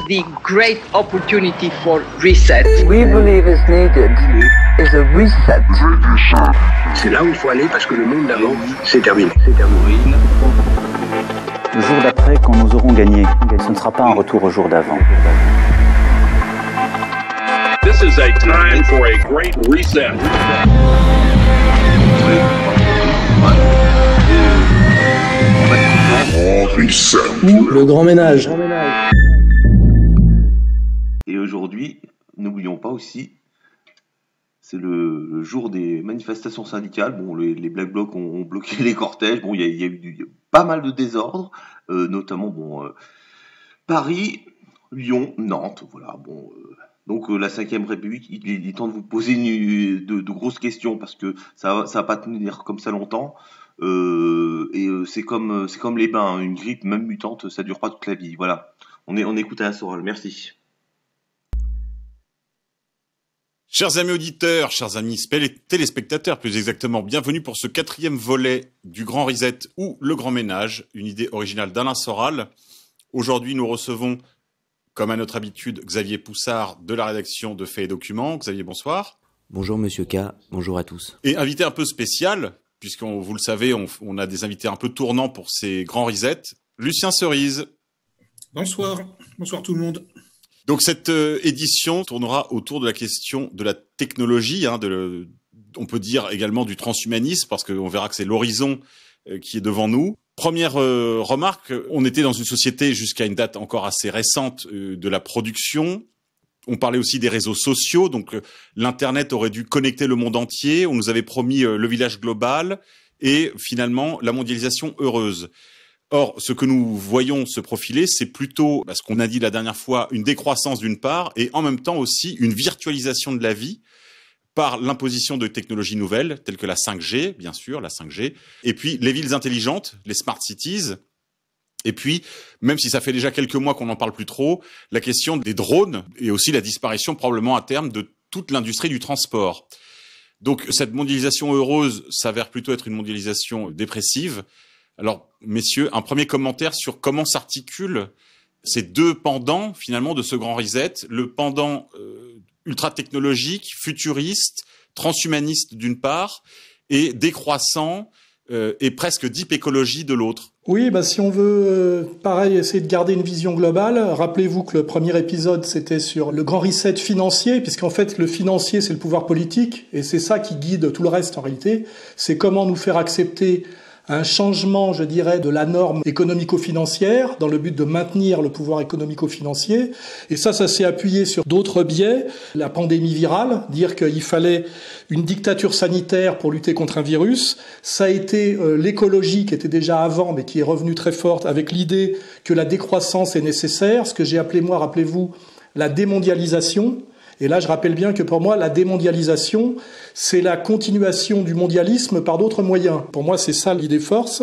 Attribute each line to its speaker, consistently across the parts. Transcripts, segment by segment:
Speaker 1: the great opportunity for reset.
Speaker 2: We believe is needed is a reset.
Speaker 3: C'est là où il faut aller parce que le monde d'avant, c'est terminé.
Speaker 4: Le jour d'après, quand nous aurons gagné, ce ne sera pas un retour au jour d'avant.
Speaker 5: This is a time for a great reset.
Speaker 6: Le grand ménage.
Speaker 7: Et aujourd'hui, n'oublions pas aussi, c'est le jour des manifestations syndicales. Bon, les Black Blocs ont bloqué les cortèges. Bon, il y a eu pas mal de désordre, notamment Paris, Lyon, Nantes. Voilà. Bon, donc la 5e République, il est temps de vous poser de grosses questions parce que ça va pas tenir comme ça longtemps. C'est comme les bains, une grippe même mutante, ça dure pas toute la vie. Voilà. On écoute à Soral. Merci.
Speaker 8: Chers amis auditeurs, chers amis téléspectateurs, plus exactement, bienvenue pour ce 4e volet du Grand Reset ou Le Grand Ménage, une idée originale d'Alain Soral. Aujourd'hui, nous recevons, comme à notre habitude, Xavier Poussard de la rédaction de Faits et Documents. Xavier, bonsoir.
Speaker 9: Bonjour Monsieur K, bonjour à tous. Et
Speaker 8: invité un peu spécial, puisqu'on, vous le savez, on a des invités un peu tournants pour ces Grands Resets, Lucien Cerise.
Speaker 10: Bonsoir, bonsoir tout le monde.
Speaker 8: Donc cette édition tournera autour de la question de la technologie, on peut dire également du transhumanisme, parce qu'on verra que c'est l'horizon qui est devant nous. Première remarque, on était dans une société jusqu'à une date encore assez récente de la production. On parlait aussi des réseaux sociaux, donc l'Internet aurait dû connecter le monde entier. On nous avait promis le village global et finalement la mondialisation heureuse. Or, ce que nous voyons se profiler, c'est plutôt, ce qu'on a dit la dernière fois, une décroissance d'une part, et en même temps aussi une virtualisation de la vie par l'imposition de technologies nouvelles, telles que la 5G, bien sûr, la 5G, et puis les villes intelligentes, les smart cities, et puis, même si ça fait déjà quelques mois qu'on n'en parle plus trop, la question des drones, et aussi la disparition probablement à terme de toute l'industrie du transport. Donc, cette mondialisation heureuse s'avère plutôt être une mondialisation dépressive. Alors, messieurs, un premier commentaire sur comment s'articulent ces deux pendants, finalement, de ce grand reset. Le pendant ultra-technologique, futuriste, transhumaniste d'une part, et décroissant et presque deep écologie de l'autre.
Speaker 6: Oui, si on veut, pareil, essayer de garder une vision globale, rappelez-vous que le premier épisode, c'était sur le grand reset financier, puisqu'en fait, le financier, c'est le pouvoir politique, et c'est ça qui guide tout le reste, en réalité. C'est comment nous faire accepter un changement, je dirais, de la norme économico-financière dans le but de maintenir le pouvoir économico-financier. Et ça s'est appuyé sur d'autres biais. La pandémie virale, dire qu'il fallait une dictature sanitaire pour lutter contre un virus. Ça a été l'écologie qui était déjà avant, mais qui est revenue très forte avec l'idée que la décroissance est nécessaire. Ce que j'ai appelé, moi, rappelez-vous, la démondialisation. Et là, je rappelle bien que pour moi, la démondialisation, c'est la continuation du mondialisme par d'autres moyens. Pour moi, c'est ça l'idée force.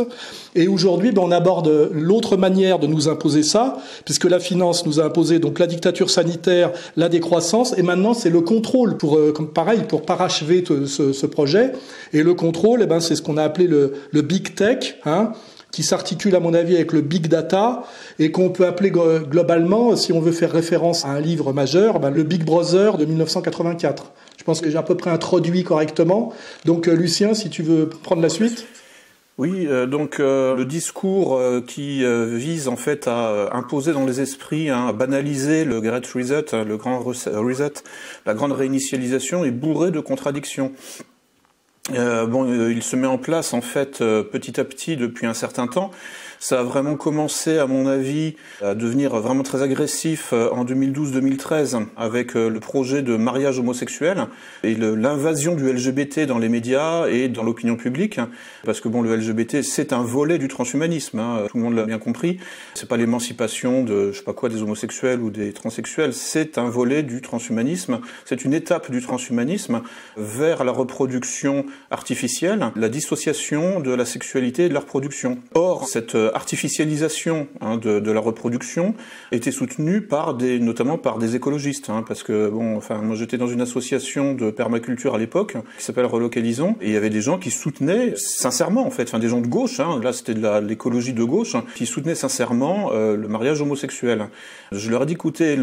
Speaker 6: Et aujourd'hui, on aborde l'autre manière de nous imposer ça, puisque la finance nous a imposé donc la dictature sanitaire, la décroissance, et maintenant c'est le contrôle pour parachever ce projet. Et le contrôle, c'est ce qu'on a appelé le big tech, qui s'articule à mon avis avec le big data et qu'on peut appeler globalement, si on veut faire référence à un livre majeur, le Big Brother de 1984. Je pense que j'ai à peu près introduit correctement. Donc Lucien, si tu veux prendre la suite.
Speaker 10: Oui, le discours qui vise en fait à imposer dans les esprits, à banaliser le Great Reset, le grand reset, la grande réinitialisation est bourré de contradictions. Il se met en place en fait petit à petit depuis un certain temps. Ça a vraiment commencé, à mon avis, à devenir vraiment très agressif en 2012-2013 avec le projet de mariage homosexuel et l'invasion du LGBT dans les médias et dans l'opinion publique. Parce que le LGBT, c'est un volet du transhumanisme, tout le monde l'a bien compris. C'est pas l'émancipation de, des homosexuels ou des transsexuels, c'est un volet du transhumanisme. C'est une étape du transhumanisme vers la reproduction artificielle la dissociation de la sexualité et de la reproduction. Or, cette artificialisation de la reproduction était soutenue notamment par des écologistes, parce que moi j'étais dans une association de permaculture à l'époque qui s'appelle Relocalisons, et il y avait des gens qui soutenaient sincèrement, des gens de gauche, là c'était de l'écologie de gauche, qui soutenaient sincèrement le mariage homosexuel. Je leur ai dit, écoutez,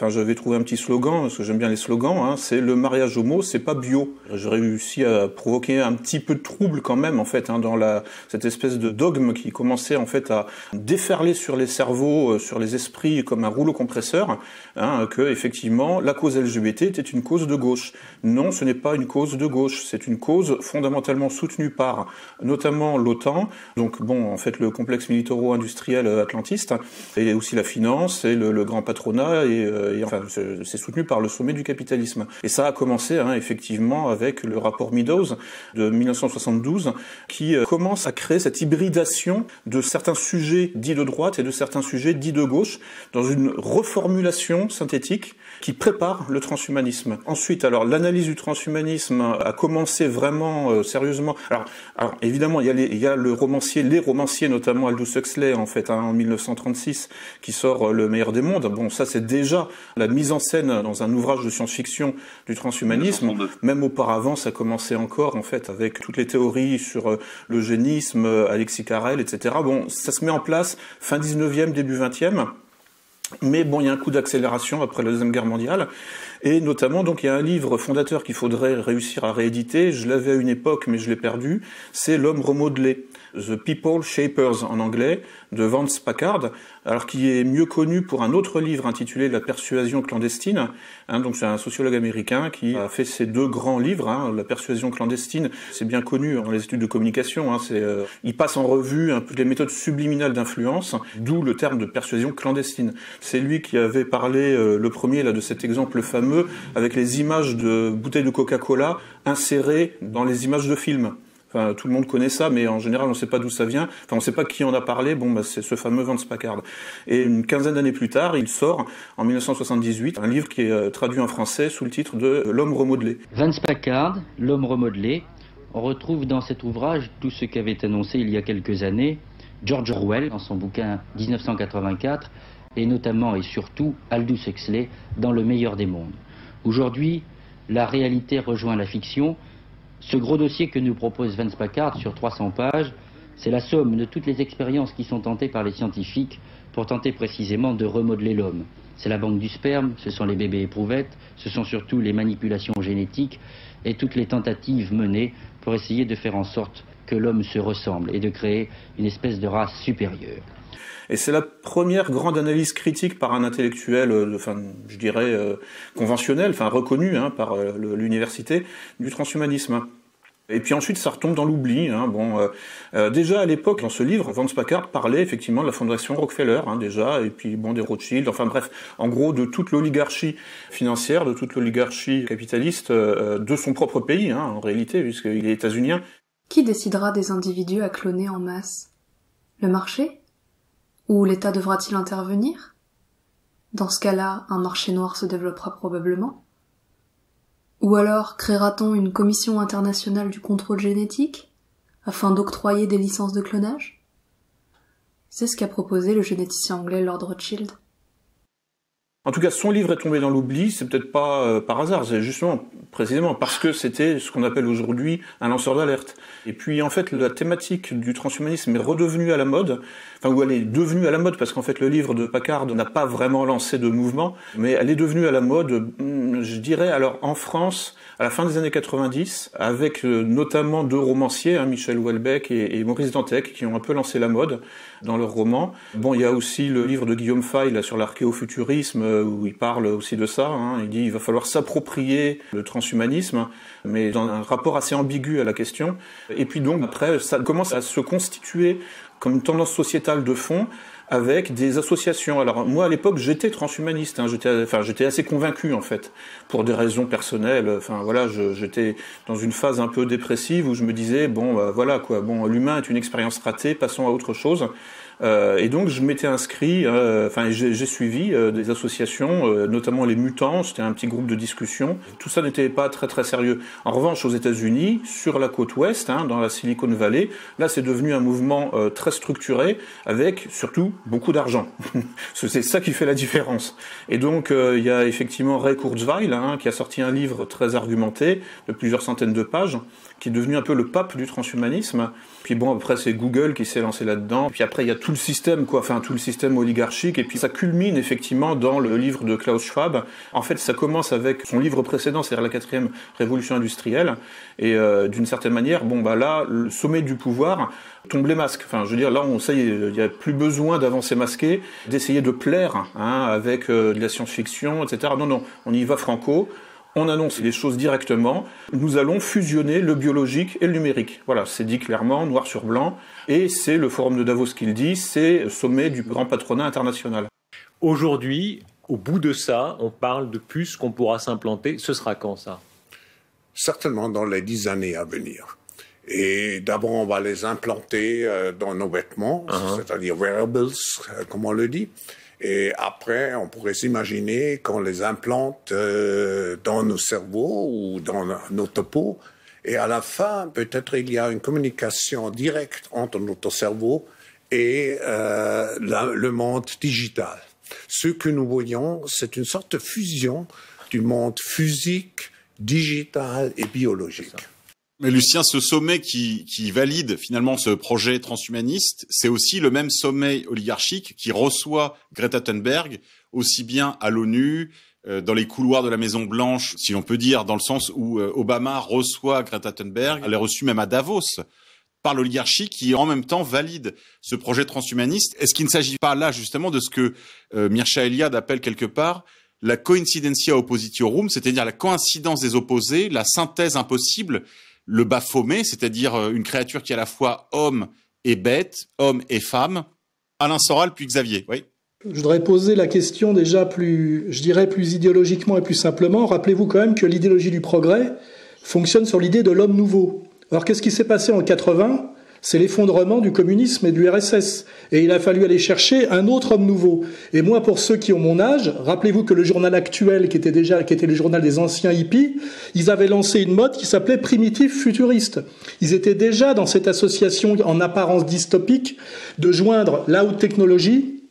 Speaker 10: j'avais trouvé un petit slogan, parce que j'aime bien les slogans, c'est le mariage homo, c'est pas bio. J'ai réussi à provoquer un petit peu de trouble quand même, dans cette espèce de dogme qui commençait à déferler sur les cerveaux, sur les esprits comme un rouleau compresseur, que effectivement la cause LGBT était une cause de gauche. Non, ce n'est pas une cause de gauche, c'est une cause fondamentalement soutenue par notamment l'OTAN, donc le complexe militaro-industriel atlantiste, et aussi la finance et le grand patronat, c'est soutenu par le sommet du capitalisme. Et ça a commencé effectivement avec le rapport Meadows de 1972 qui commence à créer cette hybridation de certains sujets dits de droite et de certains sujets dits de gauche dans une reformulation synthétique qui prépare le transhumanisme. Ensuite, alors l'analyse du transhumanisme a commencé vraiment sérieusement. Alors évidemment, il y a les romanciers, notamment Aldous Huxley en 1936, qui sort Le meilleur des mondes. Bon, ça c'est déjà la mise en scène dans un ouvrage de science-fiction du transhumanisme. Même auparavant, ça commençait encore avec toutes les théories sur l'eugénisme, Alexis Carrel, etc. Bon, ça se met en place fin 19e, début 20e. Mais il y a un coup d'accélération après la Deuxième Guerre mondiale, et notamment, il y a un livre fondateur qu'il faudrait réussir à rééditer, je l'avais à une époque, mais je l'ai perdu, c'est L'homme remodelé, The People Shapers en anglais, de Vance Packard, alors qui est mieux connu pour un autre livre intitulé La persuasion clandestine, donc c'est un sociologue américain qui a fait ces deux grands livres, La persuasion clandestine, c'est bien connu dans les études de communication, il passe en revue un peu les méthodes subliminales d'influence, d'où le terme de persuasion clandestine. C'est lui qui avait parlé le premier de cet exemple fameux avec les images de bouteilles de Coca-Cola insérées dans les images de films. Tout le monde connaît ça, mais en général, on ne sait pas d'où ça vient. On ne sait pas qui en a parlé. C'est ce fameux Vance Packard. Et une quinzaine d'années plus tard, il sort, en 1978, un livre qui est traduit en français sous le titre de L'homme remodelé.
Speaker 11: Vance Packard, L'homme remodelé. On retrouve dans cet ouvrage tout ce qu'avait annoncé il y a quelques années George Orwell dans son bouquin 1984, et notamment et surtout Aldous Huxley dans Le meilleur des mondes. Aujourd'hui, la réalité rejoint la fiction. Ce gros dossier que nous propose Vance Packard sur 300 pages, c'est la somme de toutes les expériences qui sont tentées par les scientifiques pour tenter précisément de remodeler l'homme. C'est la banque du sperme, ce sont les bébés éprouvettes, ce sont surtout les manipulations génétiques et toutes les tentatives menées pour essayer de faire en sorte que l'homme se ressemble et de créer une espèce de race supérieure.
Speaker 10: Et c'est la première grande analyse critique par un intellectuel, conventionnel, reconnu par l'université, du transhumanisme. Et puis ensuite, ça retombe dans l'oubli. Déjà à l'époque, dans ce livre, Vance Packard parlait effectivement de la fondation Rockefeller, déjà, et puis des Rothschild, en gros, de toute l'oligarchie financière, de toute l'oligarchie capitaliste de son propre pays, en réalité, puisqu'il est états-unien.
Speaker 12: Qui décidera des individus à cloner en masse ? Le marché ? Ou l'État devra-t-il intervenir ? Dans ce cas-là, un marché noir se développera probablement. Ou alors créera-t-on une commission internationale du contrôle génétique, afin d'octroyer des licences de clonage ? C'est ce qu'a proposé le généticien anglais Lord Rothschild.
Speaker 10: En tout cas, son livre est tombé dans l'oubli, c'est peut-être pas par hasard, c'est justement, précisément, parce que c'était ce qu'on appelle aujourd'hui un lanceur d'alerte. Et puis, en fait, la thématique du transhumanisme est redevenue à la mode, ou elle est devenue à la mode, parce qu'en fait, le livre de Packard n'a pas vraiment lancé de mouvement, mais elle est devenue à la mode, je dirais, alors, en France, à la fin des années 90, avec notamment deux romanciers, Michel Houellebecq et Maurice Dantec, qui ont un peu lancé la mode dans leurs romans. Il y a aussi le livre de Guillaume Fay, là, sur l'archéofuturisme, où il parle aussi de ça. Il dit qu'il va falloir s'approprier le transhumanisme, mais dans un rapport assez ambigu à la question. Et puis donc, après, ça commence à se constituer comme une tendance sociétale de fond, avec des associations. Alors moi à l'époque j'étais transhumaniste, j'étais assez convaincu en fait, pour des raisons personnelles. J'étais dans une phase un peu dépressive où je me disais l'humain est une expérience ratée, passons à autre chose. Et donc je m'étais inscrit, j'ai suivi des associations, notamment les Mutants, c'était un petit groupe de discussion. Tout ça n'était pas très très sérieux. En revanche, aux États-Unis, sur la côte ouest, dans la Silicon Valley, là c'est devenu un mouvement très structuré, avec surtout beaucoup d'argent. C'est ça qui fait la différence. Et donc il y a effectivement Ray Kurzweil, qui a sorti un livre très argumenté, de plusieurs centaines de pages, qui est devenu un peu le pape du transhumanisme. Puis bon, après c'est Google qui s'est lancé là-dedans. Puis après il y a tout le système, tout le système oligarchique. Et puis ça culmine effectivement dans le livre de Klaus Schwab. En fait, ça commence avec son livre précédent, c'est-à-dire la 4e révolution industrielle. Et d'une certaine manière, là, le sommet du pouvoir tombe les masques. Là, on sait, il n'y a plus besoin d'avancer masqué, d'essayer de plaire, avec de la science-fiction, etc. Non, on y va franco. On annonce les choses directement. Nous allons fusionner le biologique et le numérique. Voilà, c'est dit clairement, noir sur blanc. Et c'est le forum de Davos qui le dit, c'est le sommet du grand patronat international.
Speaker 13: Aujourd'hui, au bout de ça, on parle de puces qu'on pourra s'implanter. Ce sera quand ça ?
Speaker 14: Certainement dans les 10 années à venir. Et d'abord, on va les implanter dans nos vêtements, c'est-à-dire wearables, comme on le dit. Et après, on pourrait s'imaginer qu'on les implante dans nos cerveaux ou dans notre peau. Et à la fin, peut-être il y a une communication directe entre notre cerveau et le monde digital. Ce que nous voyons, c'est une sorte de fusion du monde physique, digital et biologique.
Speaker 8: Mais Lucien, ce sommet qui valide finalement ce projet transhumaniste, c'est aussi le même sommet oligarchique qui reçoit Greta Thunberg, aussi bien à l'ONU, dans les couloirs de la Maison Blanche, si l'on peut dire, dans le sens où Obama reçoit Greta Thunberg, elle est reçue même à Davos par l'oligarchie qui en même temps valide ce projet transhumaniste. Est-ce qu'il ne s'agit pas là justement de ce que Mircea Eliade appelle quelque part la coincidentia oppositiorum, c'est-à-dire la coïncidence des opposés, la synthèse impossible, le Baphomet, c'est-à-dire une créature qui est à la fois homme et bête, homme et femme. Alain Soral, puis Xavier, oui.
Speaker 6: Je voudrais poser la question déjà plus idéologiquement et plus simplement. Rappelez-vous quand même que l'idéologie du progrès fonctionne sur l'idée de l'homme nouveau. Alors qu'est-ce qui s'est passé en 80 ? C'est l'effondrement du communisme et du RSS. Et il a fallu aller chercher un autre homme nouveau. Et moi, pour ceux qui ont mon âge, rappelez-vous que le journal actuel, qui était le journal des anciens hippies, ils avaient lancé une mode qui s'appelait primitif futuriste. Ils étaient déjà dans cette association en apparence dystopique de joindre la haute technologie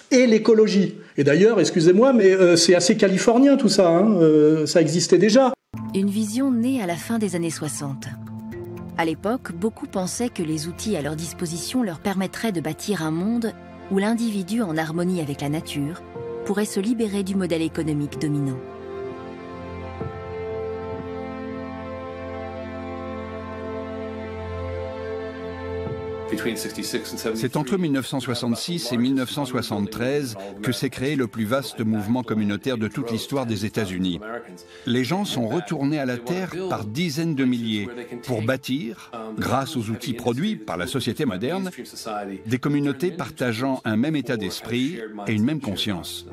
Speaker 6: et l'écologie. Et d'ailleurs, excusez-moi, mais c'est assez californien tout ça, ça existait déjà.
Speaker 15: Une vision née à la fin des années 60. À l'époque, beaucoup pensaient que les outils à leur disposition leur permettraient de bâtir un monde où l'individu, en harmonie avec la nature, pourrait se libérer du modèle économique dominant.
Speaker 16: C'est entre 1966 et 1973 que s'est créé le plus vaste mouvement communautaire de toute l'histoire des États-Unis. Les gens sont retournés à la terre par dizaines de milliers pour bâtir, grâce aux outils produits par la société moderne, des communautés partageant un même état d'esprit et une même conscience.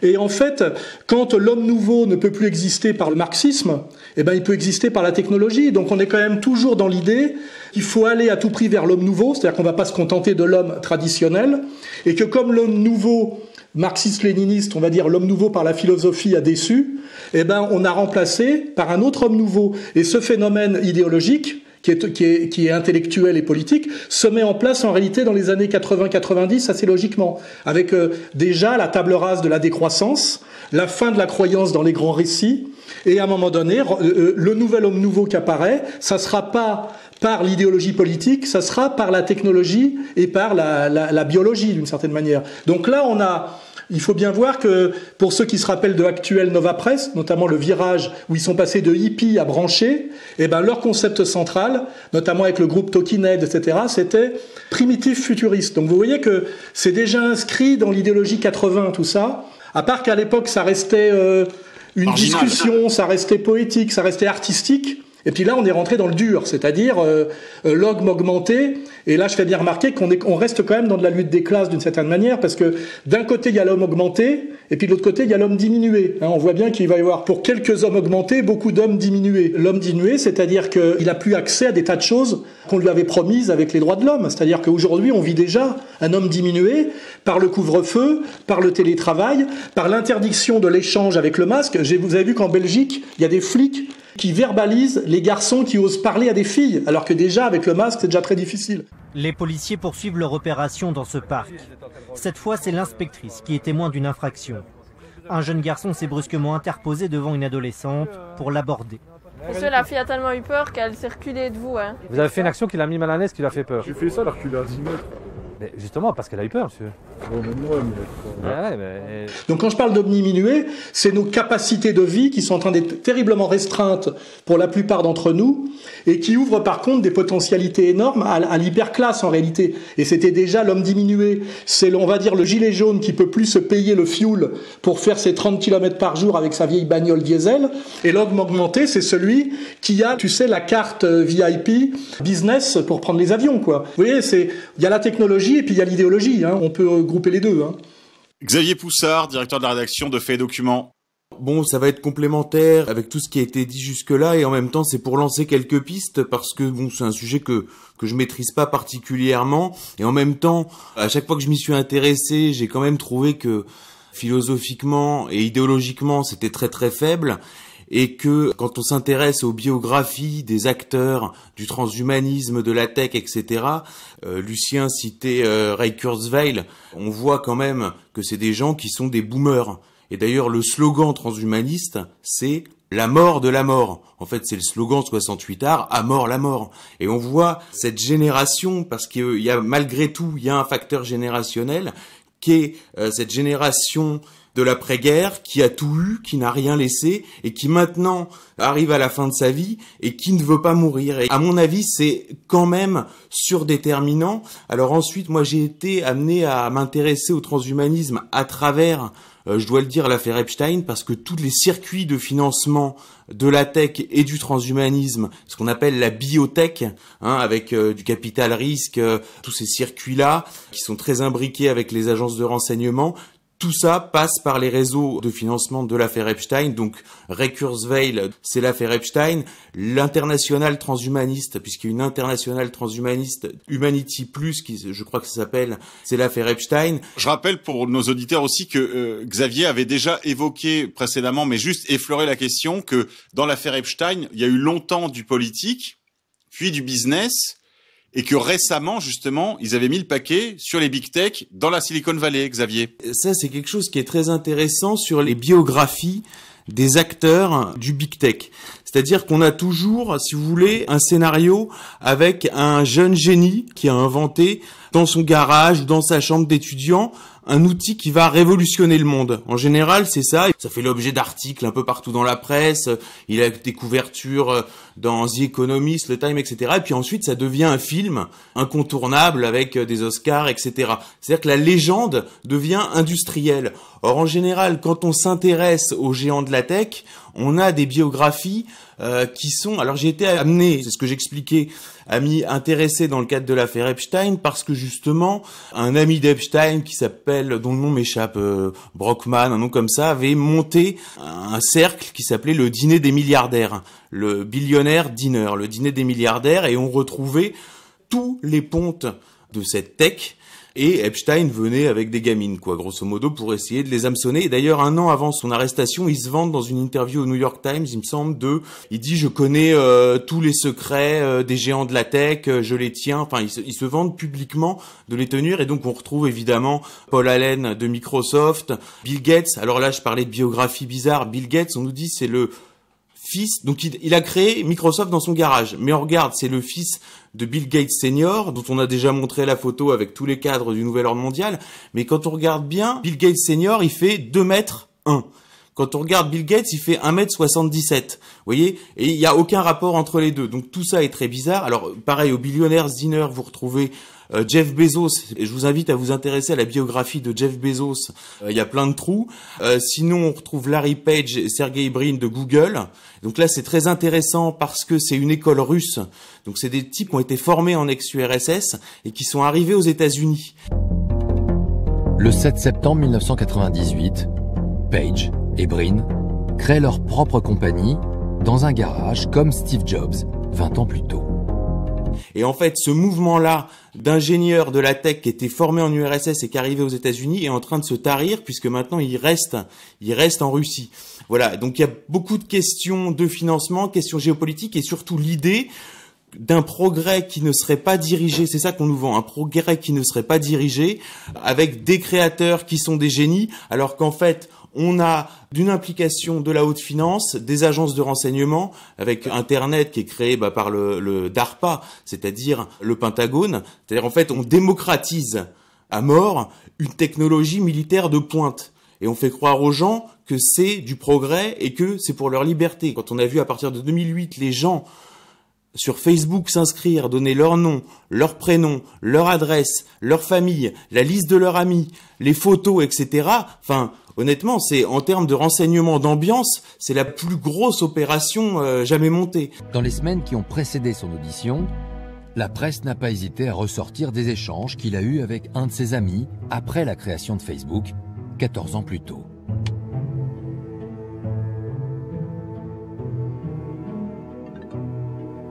Speaker 6: Et en fait, quand l'homme nouveau ne peut plus exister par le marxisme, il peut exister par la technologie. Donc on est quand même toujours dans l'idée qu'il faut aller à tout prix vers l'homme nouveau, c'est-à-dire qu'on ne va pas se contenter de l'homme traditionnel, et que comme l'homme nouveau marxiste-léniniste, on va dire l'homme nouveau par la philosophie a déçu, on a remplacé par un autre homme nouveau. Et ce phénomène idéologique, qui est intellectuel et politique, se met en place en réalité dans les années 80-90 assez logiquement, avec déjà la table rase de la décroissance, la fin de la croyance dans les grands récits, et à un moment donné, le nouvel homme nouveau qui apparaît, ça sera pas par l'idéologie politique, ça sera par la technologie et par la biologie d'une certaine manière. Donc là, il faut bien voir que, pour ceux qui se rappellent de Actuel Nova Press, notamment le virage où ils sont passés de hippie à branché, leur concept central, notamment avec le groupe Talking Head, etc., c'était primitif futuriste. Donc vous voyez que c'est déjà inscrit dans l'idéologie 80, tout ça, à part qu'à l'époque ça restait une discussion, ça restait poétique, ça restait artistique. Et puis là, on est rentré dans le dur, c'est-à-dire l'homme augmenté. Et là, je fais bien remarquer qu'on reste quand même dans de la lutte des classes d'une certaine manière, parce que d'un côté, il y a l'homme augmenté, et puis de l'autre côté, il y a l'homme diminué. On voit bien qu'il va y avoir, pour quelques hommes augmentés, beaucoup d'hommes diminués. L'homme diminué, c'est-à-dire qu'il n'a plus accès à des tas de choses qu'on lui avait promises avec les droits de l'homme. C'est-à-dire qu'aujourd'hui, on vit déjà un homme diminué par le couvre-feu, par le télétravail, par l'interdiction de l'échange avec le masque. Vous avez vu qu'en Belgique, il y a des flics qui verbalisent les garçons qui osent parler à des filles, alors que déjà, avec le masque, c'est déjà très difficile.
Speaker 17: Les policiers poursuivent leur opération dans ce parc. Cette fois, c'est l'inspectrice qui est témoin d'une infraction. Un jeune garçon s'est brusquement interposé devant une adolescente pour l'aborder.
Speaker 18: Monsieur, la fille a tellement eu peur qu'elle s'est reculée de vous. Hein.
Speaker 19: Vous avez fait une action qui l'a mis mal à l'aise, qui lui a fait peur.
Speaker 20: J'ai fait ça, elle a reculé à 10 mètres.
Speaker 19: Mais justement, parce qu'elle a eu peur, monsieur.
Speaker 6: Donc quand je parle d'homme diminué, c'est nos capacités de vie qui sont en train d'être terriblement restreintes pour la plupart d'entre nous, et qui ouvrent par contre des potentialités énormes à l'hyperclasse en réalité. Et c'était déjà l'homme diminué. C'est, on va dire, le gilet jaune qui peut plus se payer le fuel pour faire ses 30 km par jour avec sa vieille bagnole diesel. Et l'homme augmenté, c'est celui qui a, tu sais, la carte VIP business pour prendre les avions, quoi. Vous voyez, il y a la technologie et puis il y a l'idéologie, hein. On peut grouper les deux. Hein.
Speaker 8: Xavier Poussard, directeur de la rédaction de Faits et Documents.
Speaker 9: Bon, ça va être complémentaire avec tout ce qui a été dit jusque-là, et en même temps, c'est pour lancer quelques pistes, parce que bon, c'est un sujet que je maîtrise pas particulièrement, et en même temps, à chaque fois que je m'y suis intéressé, j'ai quand même trouvé que philosophiquement et idéologiquement, c'était très très faible. Et que quand on s'intéresse aux biographies des acteurs du transhumanisme, de la tech, etc., Lucien citait Ray Kurzweil, on voit quand même que c'est des gens qui sont des boomers. Et d'ailleurs, le slogan transhumaniste, c'est « la mort de la mort ». En fait, c'est le slogan 68 art, « à mort la mort ». Et on voit cette génération, parce qu'il y a malgré tout, il y a un facteur générationnel, qui est cette génération de l'après-guerre, qui a tout eu, qui n'a rien laissé, et qui maintenant arrive à la fin de sa vie, et qui ne veut pas mourir. Et à mon avis, c'est quand même surdéterminant. Alors ensuite, moi j'ai été amené à m'intéresser au transhumanisme à travers, je dois le dire, l'affaire Epstein, parce que tous les circuits de financement de la tech et du transhumanisme, ce qu'on appelle la biotech, hein, avec du capital risque, tous ces circuits-là, qui sont très imbriqués avec les agences de renseignement, tout ça passe par les réseaux de financement de l'affaire Epstein. Donc Ray Kurzweil, c'est l'affaire Epstein. L'international transhumaniste, puisqu'il y a une internationale transhumaniste, Humanity Plus, qui je crois que ça s'appelle, c'est l'affaire Epstein.
Speaker 8: Je rappelle pour nos auditeurs aussi que Xavier avait déjà évoqué précédemment, mais juste effleuré la question, que dans l'affaire Epstein, il y a eu longtemps du politique, puis du business, et que récemment, justement, ils avaient mis le paquet sur les big tech dans la Silicon Valley, Xavier.
Speaker 9: Ça, c'est quelque chose qui est très intéressant sur les biographies des acteurs du big tech. C'est-à-dire qu'on a toujours, si vous voulez, un scénario avec un jeune génie qui a inventé dans son garage, dans sa chambre d'étudiant, un outil qui va révolutionner le monde. En général, c'est ça. Ça fait l'objet d'articles un peu partout dans la presse. Il a des couvertures dans The Economist, le Time, etc. Et puis ensuite, ça devient un film incontournable avec des Oscars, etc. C'est-à-dire que la légende devient industrielle. Or, en général, quand on s'intéresse aux géants de la tech, on a des biographies qui sont... Alors, j'ai été amené, c'est ce que j'expliquais, à m'y intéresser dans le cadre de l'affaire Epstein, parce que justement, un ami d'Epstein qui s'appelle, dont le nom m'échappe, Brockman, un nom comme ça, avait monté un cercle qui s'appelait le dîner des milliardaires, le billionaire dinner, le dîner des milliardaires, et on retrouvait tous les pontes de cette tech. Et Epstein venait avec des gamines, quoi, grosso modo, pour essayer de les hameçonner. Et d'ailleurs, un an avant son arrestation, il se vante dans une interview au New York Times, il me semble, il dit, je connais tous les secrets des géants de la tech, je les tiens. Enfin, il se vante publiquement de les tenir. Et donc, on retrouve évidemment Paul Allen de Microsoft, Bill Gates. Alors là, je parlais de biographie bizarre. Bill Gates, on nous dit, c'est le fils, donc il a créé Microsoft dans son garage. Mais on regarde, c'est le fils de Bill Gates Senior, dont on a déjà montré la photo avec tous les cadres du Nouvel Ordre Mondial. Mais quand on regarde bien, Bill Gates Senior, il fait 2m1. Quand on regarde Bill Gates, il fait 1m77. Vous voyez? Et il n'y a aucun rapport entre les deux. Donc tout ça est très bizarre. Alors pareil, au Billionaires Dinner, vous retrouvez Jeff Bezos, et je vous invite à vous intéresser à la biographie de Jeff Bezos, il y a plein de trous. Sinon, on retrouve Larry Page et Sergey Brin de Google. Donc là, c'est très intéressant parce que c'est une école russe. Donc c'est des types qui ont été formés en ex-URSS et qui sont arrivés aux États-Unis.
Speaker 20: Le 7 septembre 1998, Page et Brin créent leur propre compagnie dans un garage comme Steve Jobs 20 ans plus tôt.
Speaker 9: Et en fait, ce mouvement-là d'ingénieurs de la tech qui étaient formés en URSS et qui arrivaient aux États-Unis est en train de se tarir puisque maintenant il reste en Russie. Voilà, donc il y a beaucoup de questions de financement, questions géopolitiques et surtout l'idée d'un progrès qui ne serait pas dirigé, c'est ça qu'on nous vend, un progrès qui ne serait pas dirigé avec des créateurs qui sont des génies, alors qu'en fait, on a d'une implication de la haute finance, des agences de renseignement, avec Internet qui est créé par le DARPA, c'est-à-dire le Pentagone. C'est-à-dire en fait, on démocratise à mort une technologie militaire de pointe. Et on fait croire aux gens que c'est du progrès et que c'est pour leur liberté. Quand on a vu à partir de 2008 les gens sur Facebook s'inscrire, donner leur nom, leur prénom, leur adresse, leur famille, la liste de leurs amis, les photos, etc. Enfin, honnêtement, c'est en termes de renseignement d'ambiance, c'est la plus grosse opération jamais montée.
Speaker 20: Dans les semaines qui ont précédé son audition, la presse n'a pas hésité à ressortir des échanges qu'il a eus avec un de ses amis après la création de Facebook, 14 ans plus tôt.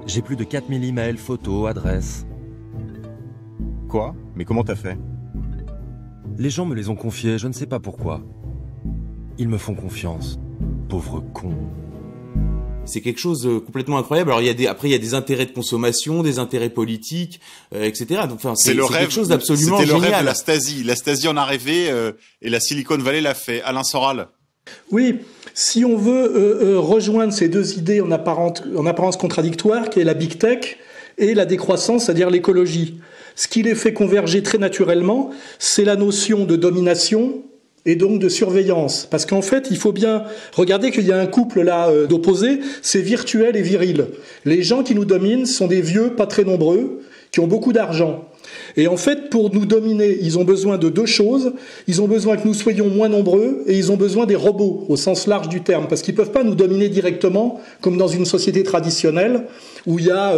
Speaker 21: J'ai plus de 4000 emails, photos, adresses.
Speaker 22: Quoi? Mais comment t'as fait?
Speaker 21: Les gens me les ont confiés, je ne sais pas pourquoi. Ils me font confiance. Pauvres cons.
Speaker 9: C'est quelque chose de complètement incroyable. Alors après il y a des intérêts de consommation, des intérêts politiques, etc. Donc enfin c'est quelque chose d'absolument génial.
Speaker 8: C'était le rêve de la Stasi. La Stasi en a rêvé et la Silicon Valley l'a fait. Alain Soral.
Speaker 6: Oui, si on veut rejoindre ces deux idées en apparence contradictoires, qui est la big tech et la décroissance, c'est-à-dire l'écologie, ce qui les fait converger très naturellement, c'est la notion de domination et donc de surveillance. Parce qu'en fait, il faut bien regarder qu'il y a un couple là d'opposés, c'est virtuel et viril. Les gens qui nous dominent sont des vieux pas très nombreux, qui ont beaucoup d'argent. Et en fait, pour nous dominer, ils ont besoin de deux choses. Ils ont besoin que nous soyons moins nombreux et ils ont besoin des robots, au sens large du terme. Parce qu'ils ne peuvent pas nous dominer directement, comme dans une société traditionnelle, où il y a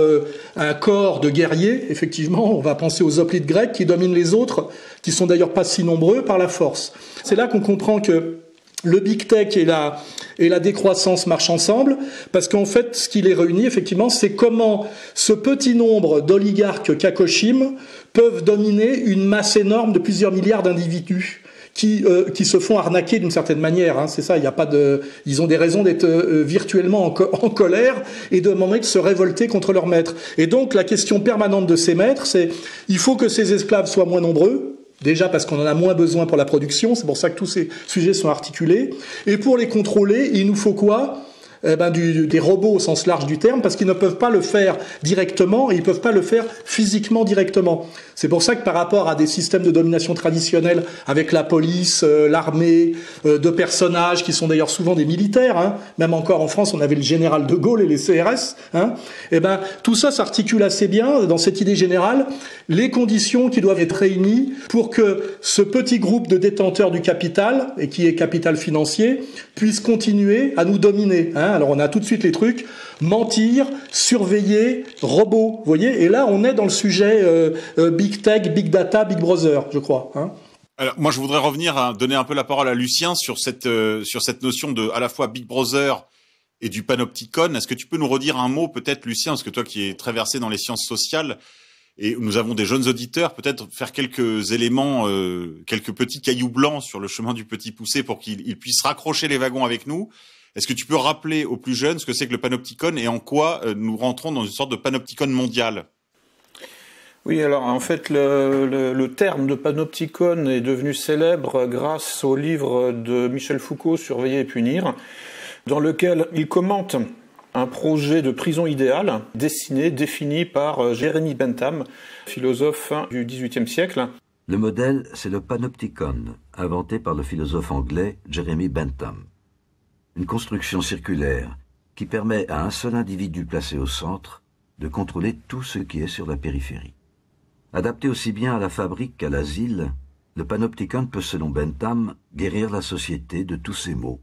Speaker 6: un corps de guerriers, effectivement, on va penser aux hoplites grecs, qui dominent les autres, qui sont d'ailleurs pas si nombreux, par la force. C'est là qu'on comprend que le big tech et la décroissance marchent ensemble, parce qu'en fait, ce qui les réunit, effectivement, c'est comment ce petit nombre d'oligarques kakoshim peuvent dominer une masse énorme de plusieurs milliards d'individus qui se font arnaquer d'une certaine manière. Hein, c'est ça, il y a pas de, ils ont des raisons d'être virtuellement en colère et de demander de se révolter contre leurs maîtres. Et donc, la question permanente de ces maîtres, c'est il faut que ces esclaves soient moins nombreux. Déjà parce qu'on en a moins besoin pour la production, c'est pour ça que tous ces sujets sont articulés. Et pour les contrôler, il nous faut quoi ? Des robots au sens large du terme, parce qu'ils ne peuvent pas le faire directement et ils ne peuvent pas le faire physiquement directement. C'est pour ça que par rapport à des systèmes de domination traditionnels avec la police, l'armée, de personnages qui sont d'ailleurs souvent des militaires, hein, même encore en France on avait le général de Gaulle et les CRS, hein, tout ça s'articule assez bien dans cette idée générale, les conditions qui doivent être réunies pour que ce petit groupe de détenteurs du capital, et qui est capital financier, puisse continuer à nous dominer. Hein. Alors on a tout de suite les trucs, mentir, surveiller, robot, vous voyez. Et là on est dans le sujet big tech, big data, big brother, je crois. Hein.
Speaker 8: Alors moi je voudrais revenir donner un peu la parole à Lucien sur cette notion de à la fois big brother et du panopticon. Est-ce que tu peux nous redire un mot peut-être, Lucien, parce que toi qui es très versé dans les sciences sociales et nous avons des jeunes auditeurs, peut-être faire quelques éléments, quelques petits cailloux blancs sur le chemin du petit poussé pour qu'ils puissent raccrocher les wagons avec nous. Est-ce que tu peux rappeler aux plus jeunes ce que c'est que le panopticon et en quoi nous rentrons dans une sorte de panopticon mondial ?
Speaker 10: Oui, alors en fait le terme de panopticon est devenu célèbre grâce au livre de Michel Foucault, Surveiller et punir, dans lequel il commente un projet de prison idéale défini par Jeremy Bentham, philosophe du XVIIIe siècle.
Speaker 23: Le modèle, c'est le panopticon, inventé par le philosophe anglais Jeremy Bentham. Une construction circulaire qui permet à un seul individu placé au centre de contrôler tout ce qui est sur la périphérie. Adapté aussi bien à la fabrique qu'à l'asile, le panopticon peut, selon Bentham, guérir la société de tous ses maux.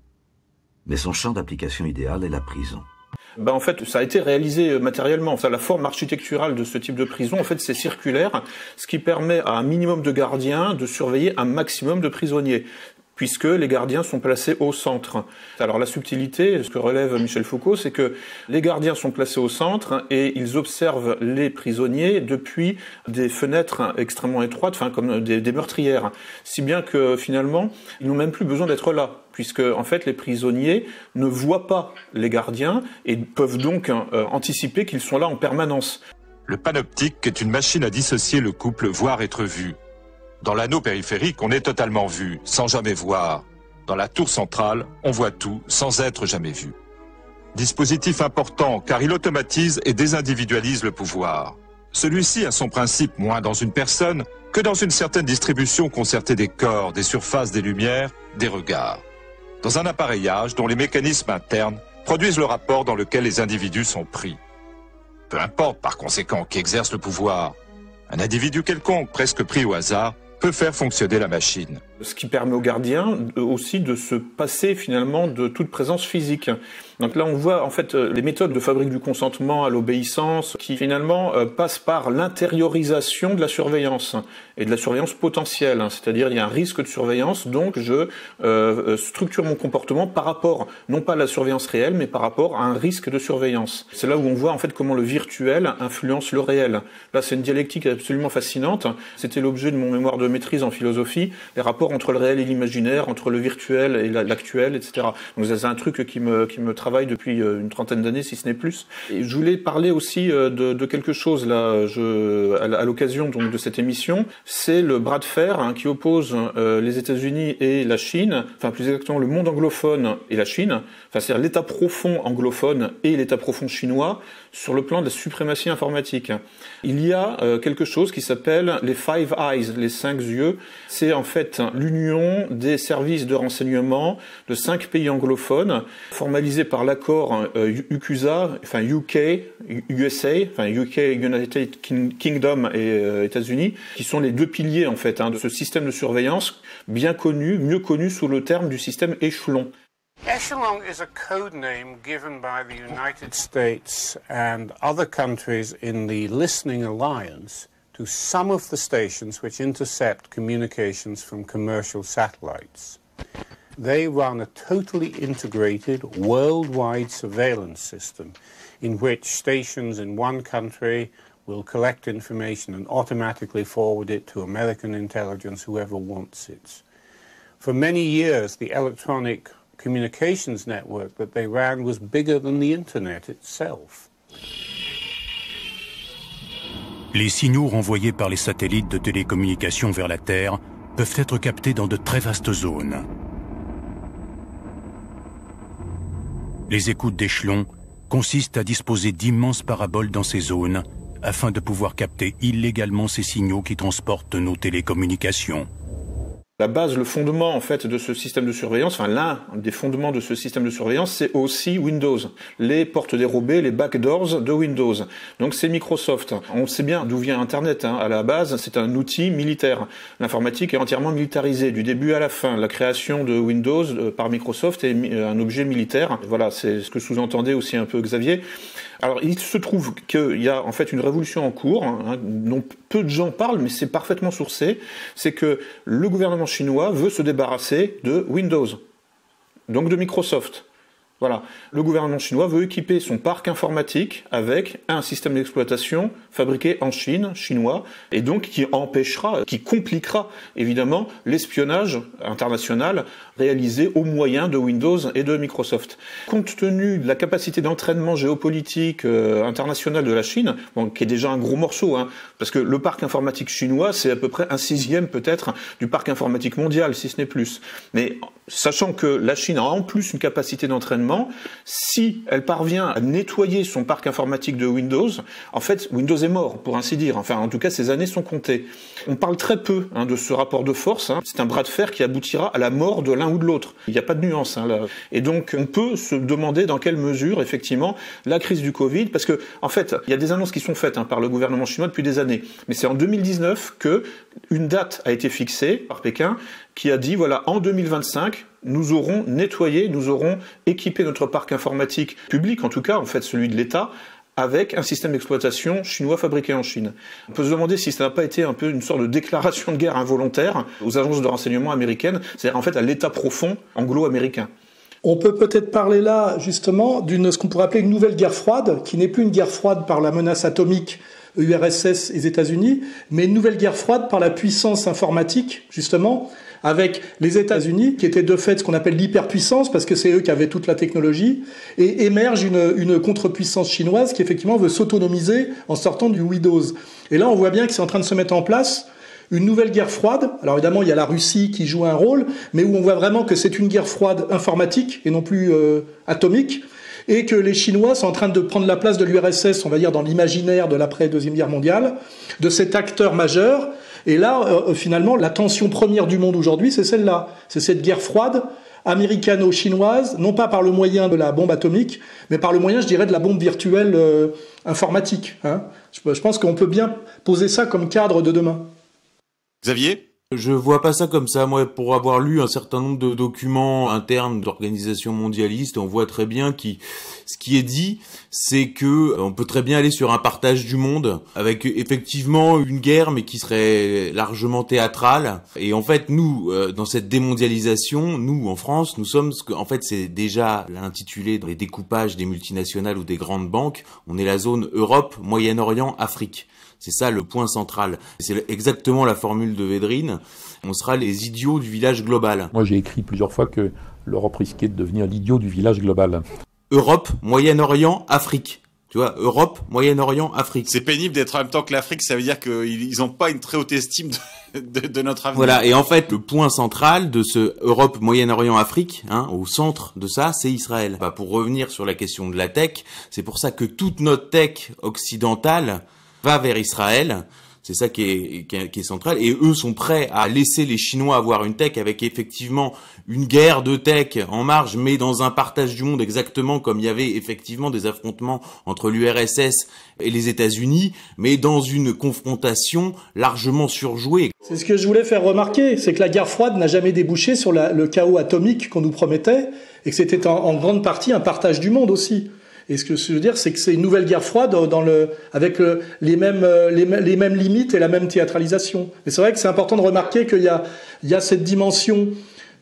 Speaker 23: Mais son champ d'application idéal est la prison.
Speaker 10: En fait, ça a été réalisé matériellement. Enfin, la forme architecturale de ce type de prison, en fait, c'est circulaire, ce qui permet à un minimum de gardiens de surveiller un maximum de prisonniers, puisque les gardiens sont placés au centre. Alors la subtilité, ce que relève Michel Foucault, c'est que les gardiens sont placés au centre et ils observent les prisonniers depuis des fenêtres extrêmement étroites, enfin comme des meurtrières, si bien que finalement, ils n'ont même plus besoin d'être là, puisque en fait les prisonniers ne voient pas les gardiens et peuvent donc anticiper qu'ils sont là en permanence.
Speaker 1: Le panoptique est une machine à dissocier le couple, voir être vu. Dans l'anneau périphérique, on est totalement vu, sans jamais voir. Dans la tour centrale, on voit tout, sans être jamais vu. Dispositif important, car il automatise et désindividualise le pouvoir. Celui-ci a son principe moins dans une personne que dans une certaine distribution concertée des corps, des surfaces, des lumières, des regards. Dans un appareillage dont les mécanismes internes produisent le rapport dans lequel les individus sont pris. Peu importe, par conséquent, qui exerce le pouvoir. Un individu quelconque, presque pris au hasard, peut faire fonctionner la machine.
Speaker 10: Ce qui permet aux gardiens aussi de se passer finalement de toute présence physique. Donc là on voit en fait les méthodes de fabrique du consentement à l'obéissance qui finalement passent par l'intériorisation de la surveillance et de la surveillance potentielle. C'est-à-dire il y a un risque de surveillance, donc je structure mon comportement par rapport non pas à la surveillance réelle mais par rapport à un risque de surveillance. C'est là où on voit en fait comment le virtuel influence le réel. Là c'est une dialectique absolument fascinante. C'était l'objet de mon mémoire de maîtrise en philosophie, les rapports entre le réel et l'imaginaire, entre le virtuel et l'actuel, etc. Donc c'est un truc qui me travaille depuis une trentaine d'années, si ce n'est plus. Et je voulais parler aussi de quelque chose là, à l'occasion donc de cette émission, c'est le bras de fer qui oppose les États-Unis et la Chine, enfin plus exactement le monde anglophone et la Chine, enfin c'est-à-dire l'État profond anglophone et l'État profond chinois sur le plan de la suprématie informatique. Il y a quelque chose qui s'appelle les Five Eyes, les 5 yeux. C'est en fait l'union des services de renseignement de 5 pays anglophones, formalisés par l'accord UQSA, enfin UK, USA, enfin UK, United Kingdom et États-Unis, qui sont les deux piliers en fait de ce système de surveillance bien connu, mieux connu sous le terme du système échelon.
Speaker 2: Echelon is a code name given by the United States and other countries in the Listening Alliance to some of the stations which intercept communications from commercial satellites. They run a totally integrated worldwide surveillance system in which stations in one country will collect information and automatically forward it to American intelligence, whoever wants it. For many years, the electronic communications network that they ran was bigger than the Internet itself.
Speaker 3: Les signaux renvoyés par les satellites de télécommunications vers la Terre peuvent être captés dans de très vastes zones. Les écoutes d'échelon consistent à disposer d'immenses paraboles dans ces zones afin de pouvoir capter illégalement ces signaux qui transportent nos télécommunications.
Speaker 10: La base, le fondement en fait de ce système de surveillance, enfin l'un des fondements de ce système de surveillance, c'est aussi Windows, les portes dérobées, les backdoors de Windows. Donc c'est Microsoft. On sait bien d'où vient Internet. À la base, c'est un outil militaire. L'informatique est entièrement militarisée du début à la fin. La création de Windows par Microsoft est un objet militaire. Voilà, c'est ce que sous-entendait aussi un peu Xavier. Alors, il se trouve qu'il y a en fait une révolution en cours, dont peu de gens parlent, mais c'est parfaitement sourcé. C'est que le gouvernement chinois veut se débarrasser de Windows, donc de Microsoft. Voilà. Le gouvernement chinois veut équiper son parc informatique avec un système d'exploitation fabriqué en Chine, chinois, et donc qui empêchera, qui compliquera évidemment l'espionnage international réalisé au moyen de Windows et de Microsoft. Compte tenu de la capacité d'entraînement géopolitique international de la Chine, bon, qui est déjà un gros morceau, parce que le parc informatique chinois, c'est à peu près 1/6 peut-être du parc informatique mondial, si ce n'est plus. Mais sachant que la Chine a en plus une capacité d'entraînement fonctionnement, si elle parvient à nettoyer son parc informatique de Windows, en fait, Windows est mort, pour ainsi dire. Enfin, en tout cas, ses années sont comptées. On parle très peu de ce rapport de force. C'est un bras de fer qui aboutira à la mort de l'un ou de l'autre. Il n'y a pas de nuance là. Et donc, on peut se demander dans quelle mesure, effectivement, la crise du Covid, parce que, en fait, il y a des annonces qui sont faites par le gouvernement chinois depuis des années. Mais c'est en 2019 que une date a été fixée par Pékin qui a dit, voilà, en 2025, nous aurons nettoyé, nous aurons équipé notre parc informatique public, en tout cas, en fait, celui de l'État, avec un système d'exploitation chinois fabriqué en Chine. On peut se demander si ça n'a pas été un peu une sorte de déclaration de guerre involontaire aux agences de renseignement américaines, c'est-à-dire en fait à l'État profond anglo-américain.
Speaker 6: On peut peut-être parler là, justement, d'une ce qu'on pourrait appeler une nouvelle guerre froide, qui n'est plus une guerre froide par la menace atomique URSS et États-Unis, mais une nouvelle guerre froide par la puissance informatique, justement, avec les États-Unis, qui étaient de fait ce qu'on appelle l'hyperpuissance, parce que c'est eux qui avaient toute la technologie, et émerge une contre-puissance chinoise qui, effectivement, veut s'autonomiser en sortant du Windows. Et là, on voit bien que c'est en train de se mettre en place une nouvelle guerre froide. Alors évidemment, il y a la Russie qui joue un rôle, mais où on voit vraiment que c'est une guerre froide informatique et non plus atomique, et que les Chinois sont en train de prendre la place de l'URSS, on va dire, dans l'imaginaire de l'après-Deuxième Guerre mondiale, de cet acteur majeur. Et là, finalement, la tension première du monde aujourd'hui, c'est celle-là. C'est cette guerre froide américano-chinoise, non pas par le moyen de la bombe atomique, mais par le moyen, je dirais, de la bombe virtuelle informatique. Je pense qu'on peut bien poser ça comme cadre de demain.
Speaker 8: Xavier ?
Speaker 9: Je vois pas ça comme ça, moi, pour avoir lu un certain nombre de documents internes d'organisations mondialistes, on voit très bien ce qui est dit, c'est que on peut très bien aller sur un partage du monde avec effectivement une guerre, mais qui serait largement théâtrale. Et en fait, nous, dans cette démondialisation, nous, en France, nous sommes en fait, c'est déjà l'intitulé dans les découpages des multinationales ou des grandes banques, on est la zone Europe, Moyen-Orient, Afrique. C'est ça le point central. C'est exactement la formule de Védrine. On sera les idiots du village global.
Speaker 4: Moi, j'ai écrit plusieurs fois que l'Europe risquait de devenir l'idiot du village global.
Speaker 9: Europe, Moyen-Orient, Afrique. Tu vois, Europe, Moyen-Orient, Afrique.
Speaker 8: C'est pénible d'être en même temps que l'Afrique, ça veut dire qu'ils n'ont pas une très haute estime de notre avenir.
Speaker 9: Voilà, et en fait, le point central de ce Europe, Moyen-Orient, Afrique, au centre de ça, c'est Israël. Pour revenir sur la question de la tech, c'est pour ça que toute notre tech occidentale va vers Israël, c'est ça qui est central, et eux sont prêts à laisser les Chinois avoir une tech avec effectivement une guerre de tech en marge, mais dans un partage du monde exactement comme il y avait effectivement des affrontements entre l'URSS et les États-Unis, mais dans une confrontation largement surjouée.
Speaker 6: C'est ce que je voulais faire remarquer, c'est que la guerre froide n'a jamais débouché sur le chaos atomique qu'on nous promettait, et que c'était en grande partie un partage du monde aussi. Et ce que je veux dire, c'est que c'est une nouvelle guerre froide avec les mêmes limites et la même théâtralisation. Mais c'est vrai que c'est important de remarquer qu'il y a cette dimension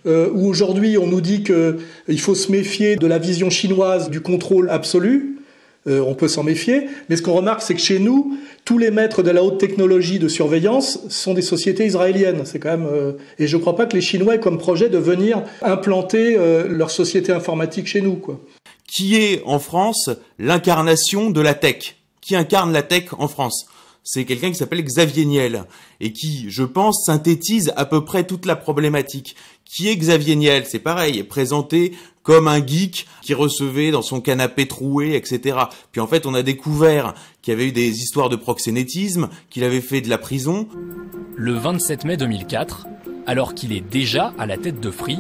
Speaker 6: où aujourd'hui on nous dit qu'il faut se méfier de la vision chinoise du contrôle absolu. On peut s'en méfier. Mais ce qu'on remarque, c'est que chez nous, tous les maîtres de la haute technologie de surveillance sont des sociétés israéliennes. C'est quand même. Et je ne crois pas que les Chinois aient comme projet de venir implanter leur société informatique chez nous, quoi.
Speaker 9: Qui est en France l'incarnation de la tech? Qui incarne la tech en France? C'est quelqu'un qui s'appelle Xavier Niel et qui, je pense, synthétise à peu près toute la problématique. Qui est Xavier Niel? C'est pareil, est présenté comme un geek qui recevait dans son canapé troué, etc. Puis en fait, on a découvert qu'il y avait eu des histoires de proxénétisme, qu'il avait fait de la prison.
Speaker 5: Le 27 mai 2004, alors qu'il est déjà à la tête de Free,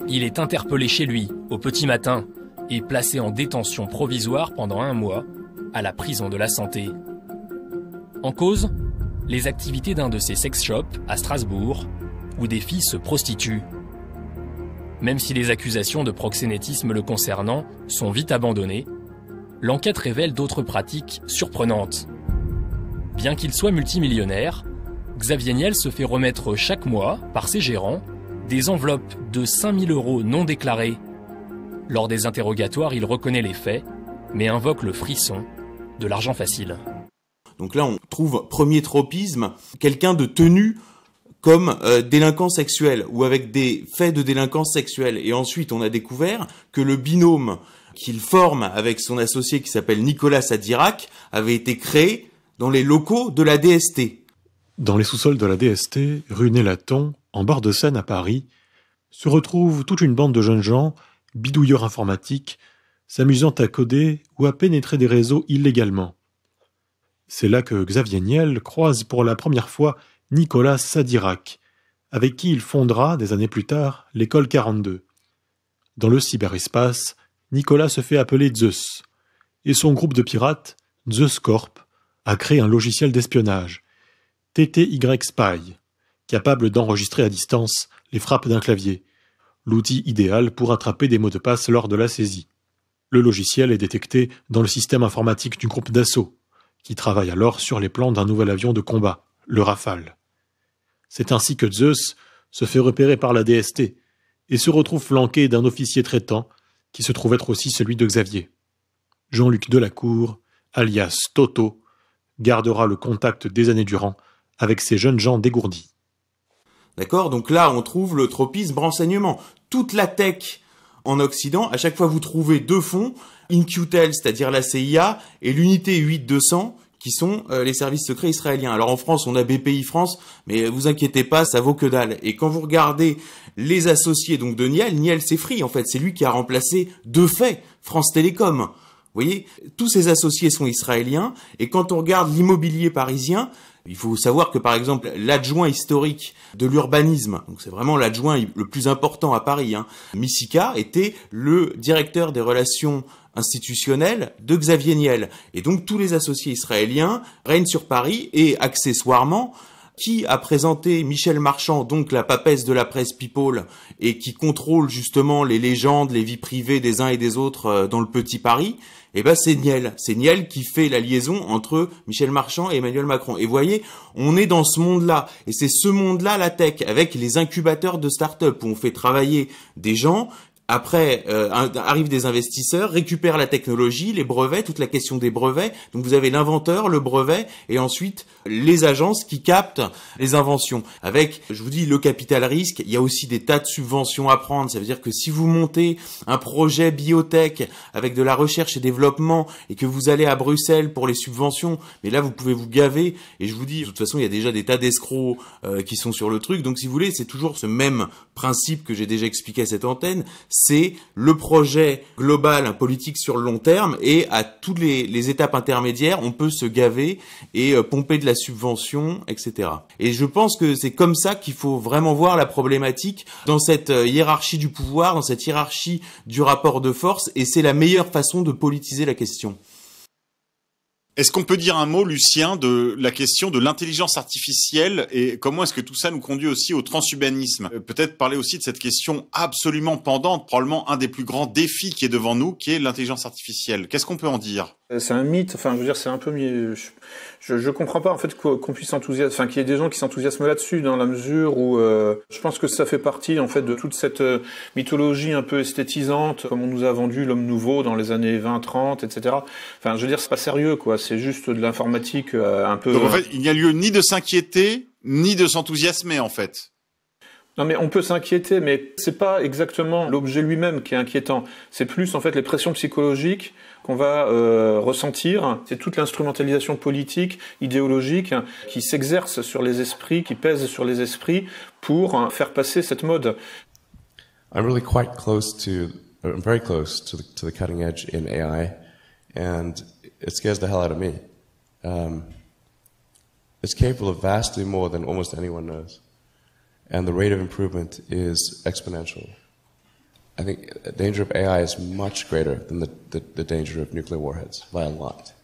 Speaker 5: il est interpellé chez lui au petit matin et placé en détention provisoire pendant 1 mois à la prison de la Santé. En cause, les activités d'un de ses sex shops à Strasbourg, où des filles se prostituent. Même si les accusations de proxénétisme le concernant sont vite abandonnées, l'enquête révèle d'autres pratiques surprenantes. Bien qu'il soit multimillionnaire, Xavier Niel se fait remettre chaque mois, par ses gérants, des enveloppes de 5 000 € non déclarées. Lors des interrogatoires, il reconnaît les faits, mais invoque le frisson de l'argent facile.
Speaker 9: Donc là, on trouve premier tropisme, quelqu'un de tenu comme délinquant sexuel ou avec des faits de délinquance sexuelle. Et ensuite, on a découvert que le binôme qu'il forme avec son associé qui s'appelle Nicolas Sadirac avait été créé dans les locaux de la DST.
Speaker 7: Dans les sous-sols de la DST, rue Nélaton, en bord de Seine à Paris, se retrouve toute une bande de jeunes gens bidouilleurs informatiques, s'amusant à coder ou à pénétrer des réseaux illégalement. C'est là que Xavier Niel croise pour la première fois Nicolas Sadirac, avec qui il fondera, des années plus tard, l'école 42. Dans le cyberespace, Nicolas se fait appeler Zeus, et son groupe de pirates, Zeus Corp, a créé un logiciel d'espionnage, TTY Spy, capable d'enregistrer à distance les frappes d'un clavier, l'outil idéal pour attraper des mots de passe lors de la saisie. Le logiciel est détecté dans le système informatique du groupe d'assaut, qui travaille alors sur les plans d'un nouvel avion de combat, le Rafale. C'est ainsi que Zeus se fait repérer par la DST et se retrouve flanqué d'un officier traitant qui se trouve être aussi celui de Xavier. Jean-Luc Delacour, alias Toto, gardera le contact des années durant avec ces jeunes gens dégourdis.
Speaker 9: D'accord ? Donc là, on trouve le tropisme renseignement. Toute la tech en Occident, à chaque fois vous trouvez deux fonds, In-Q-Tel, c'est-à-dire la CIA, et l'unité 8200, qui sont les services secrets israéliens. Alors en France, on a BPI France, mais vous inquiétez pas, ça vaut que dalle. Et quand vous regardez les associés donc de Niel c'est Free, en fait, c'est lui qui a remplacé de fait France Télécom. Vous voyez, tous ces associés sont israéliens, et quand on regarde l'immobilier parisien, il faut savoir que par exemple l'adjoint historique de l'urbanisme, donc c'est vraiment l'adjoint le plus important à Paris, Missika, était le directeur des relations institutionnelles de Xavier Niel. Et donc tous les associés israéliens règnent sur Paris, et accessoirement, qui a présenté Michel Marchand, donc la papesse de la presse People, et qui contrôle justement les légendes, les vies privées des uns et des autres dans le petit Paris, eh ben c'est Niel. C'est Niel qui fait la liaison entre Michel Marchand et Emmanuel Macron. Et vous voyez, on est dans ce monde-là. Et c'est ce monde-là, la tech, avec les incubateurs de start-up, où on fait travailler des gens. Après, arrivent des investisseurs, récupèrent la technologie, les brevets, toute la question des brevets. Donc vous avez l'inventeur, le brevet, et ensuite les agences qui captent les inventions. Avec, je vous dis, le capital risque, il y a aussi des tas de subventions à prendre. Ça veut dire que si vous montez un projet biotech avec de la recherche et développement, et que vous allez à Bruxelles pour les subventions, mais là vous pouvez vous gaver. Et je vous dis, de toute façon, il y a déjà des tas d'escrocs qui sont sur le truc. Donc si vous voulez, c'est toujours ce même principe que j'ai déjà expliqué à cette antenne. C'est le projet global, un politique sur le long terme, et à toutes les étapes intermédiaires, on peut se gaver et pomper de la subvention, etc. Et je pense que c'est comme ça qu'il faut vraiment voir la problématique dans cette hiérarchie du pouvoir, dans cette hiérarchie du rapport de force, et c'est la meilleure façon de politiser la question.
Speaker 8: Est-ce qu'on peut dire un mot, Lucien, de la question de l'intelligence artificielle et comment est-ce que tout ça nous conduit aussi au transhumanisme ? Peut-être parler aussi de cette question absolument pendante, probablement un des plus grands défis qui est devant nous, qui est l'intelligence artificielle. Qu'est-ce qu'on peut en dire ?
Speaker 10: C'est un mythe, enfin, je veux dire, c'est un peu mieux. Je comprends pas, en fait, qu'on puisse s'enthousiasmer, enfin, qu'il y ait des gens qui s'enthousiasment là-dessus, dans la mesure où, je pense que ça fait partie, en fait, de toute cette mythologie un peu esthétisante, comme on nous a vendu l'homme nouveau dans les années 20, 30, etc. Enfin, je veux dire, c'est pas sérieux, quoi. C'est juste de l'informatique, un peu.
Speaker 8: Donc, en fait, il n'y a lieu ni de s'inquiéter, ni de s'enthousiasmer, en fait.
Speaker 10: Non, mais on peut s'inquiéter, mais c'est pas exactement l'objet lui-même qui est inquiétant. C'est plus, en fait, les pressions psychologiques qu'on va ressentir. C'est toute l'instrumentalisation politique, idéologique, qui s'exerce sur les esprits, qui pèse sur les esprits pour faire passer cette mode.
Speaker 11: I'm really quite close to, I'm very close to the cutting edge in AI, and it scares the hell out of me. It's capable of vastly more than almost anyone knows. And the rate of improvement is exponential. I think the danger of AI is much greater than the danger of nuclear warheads, by a lot.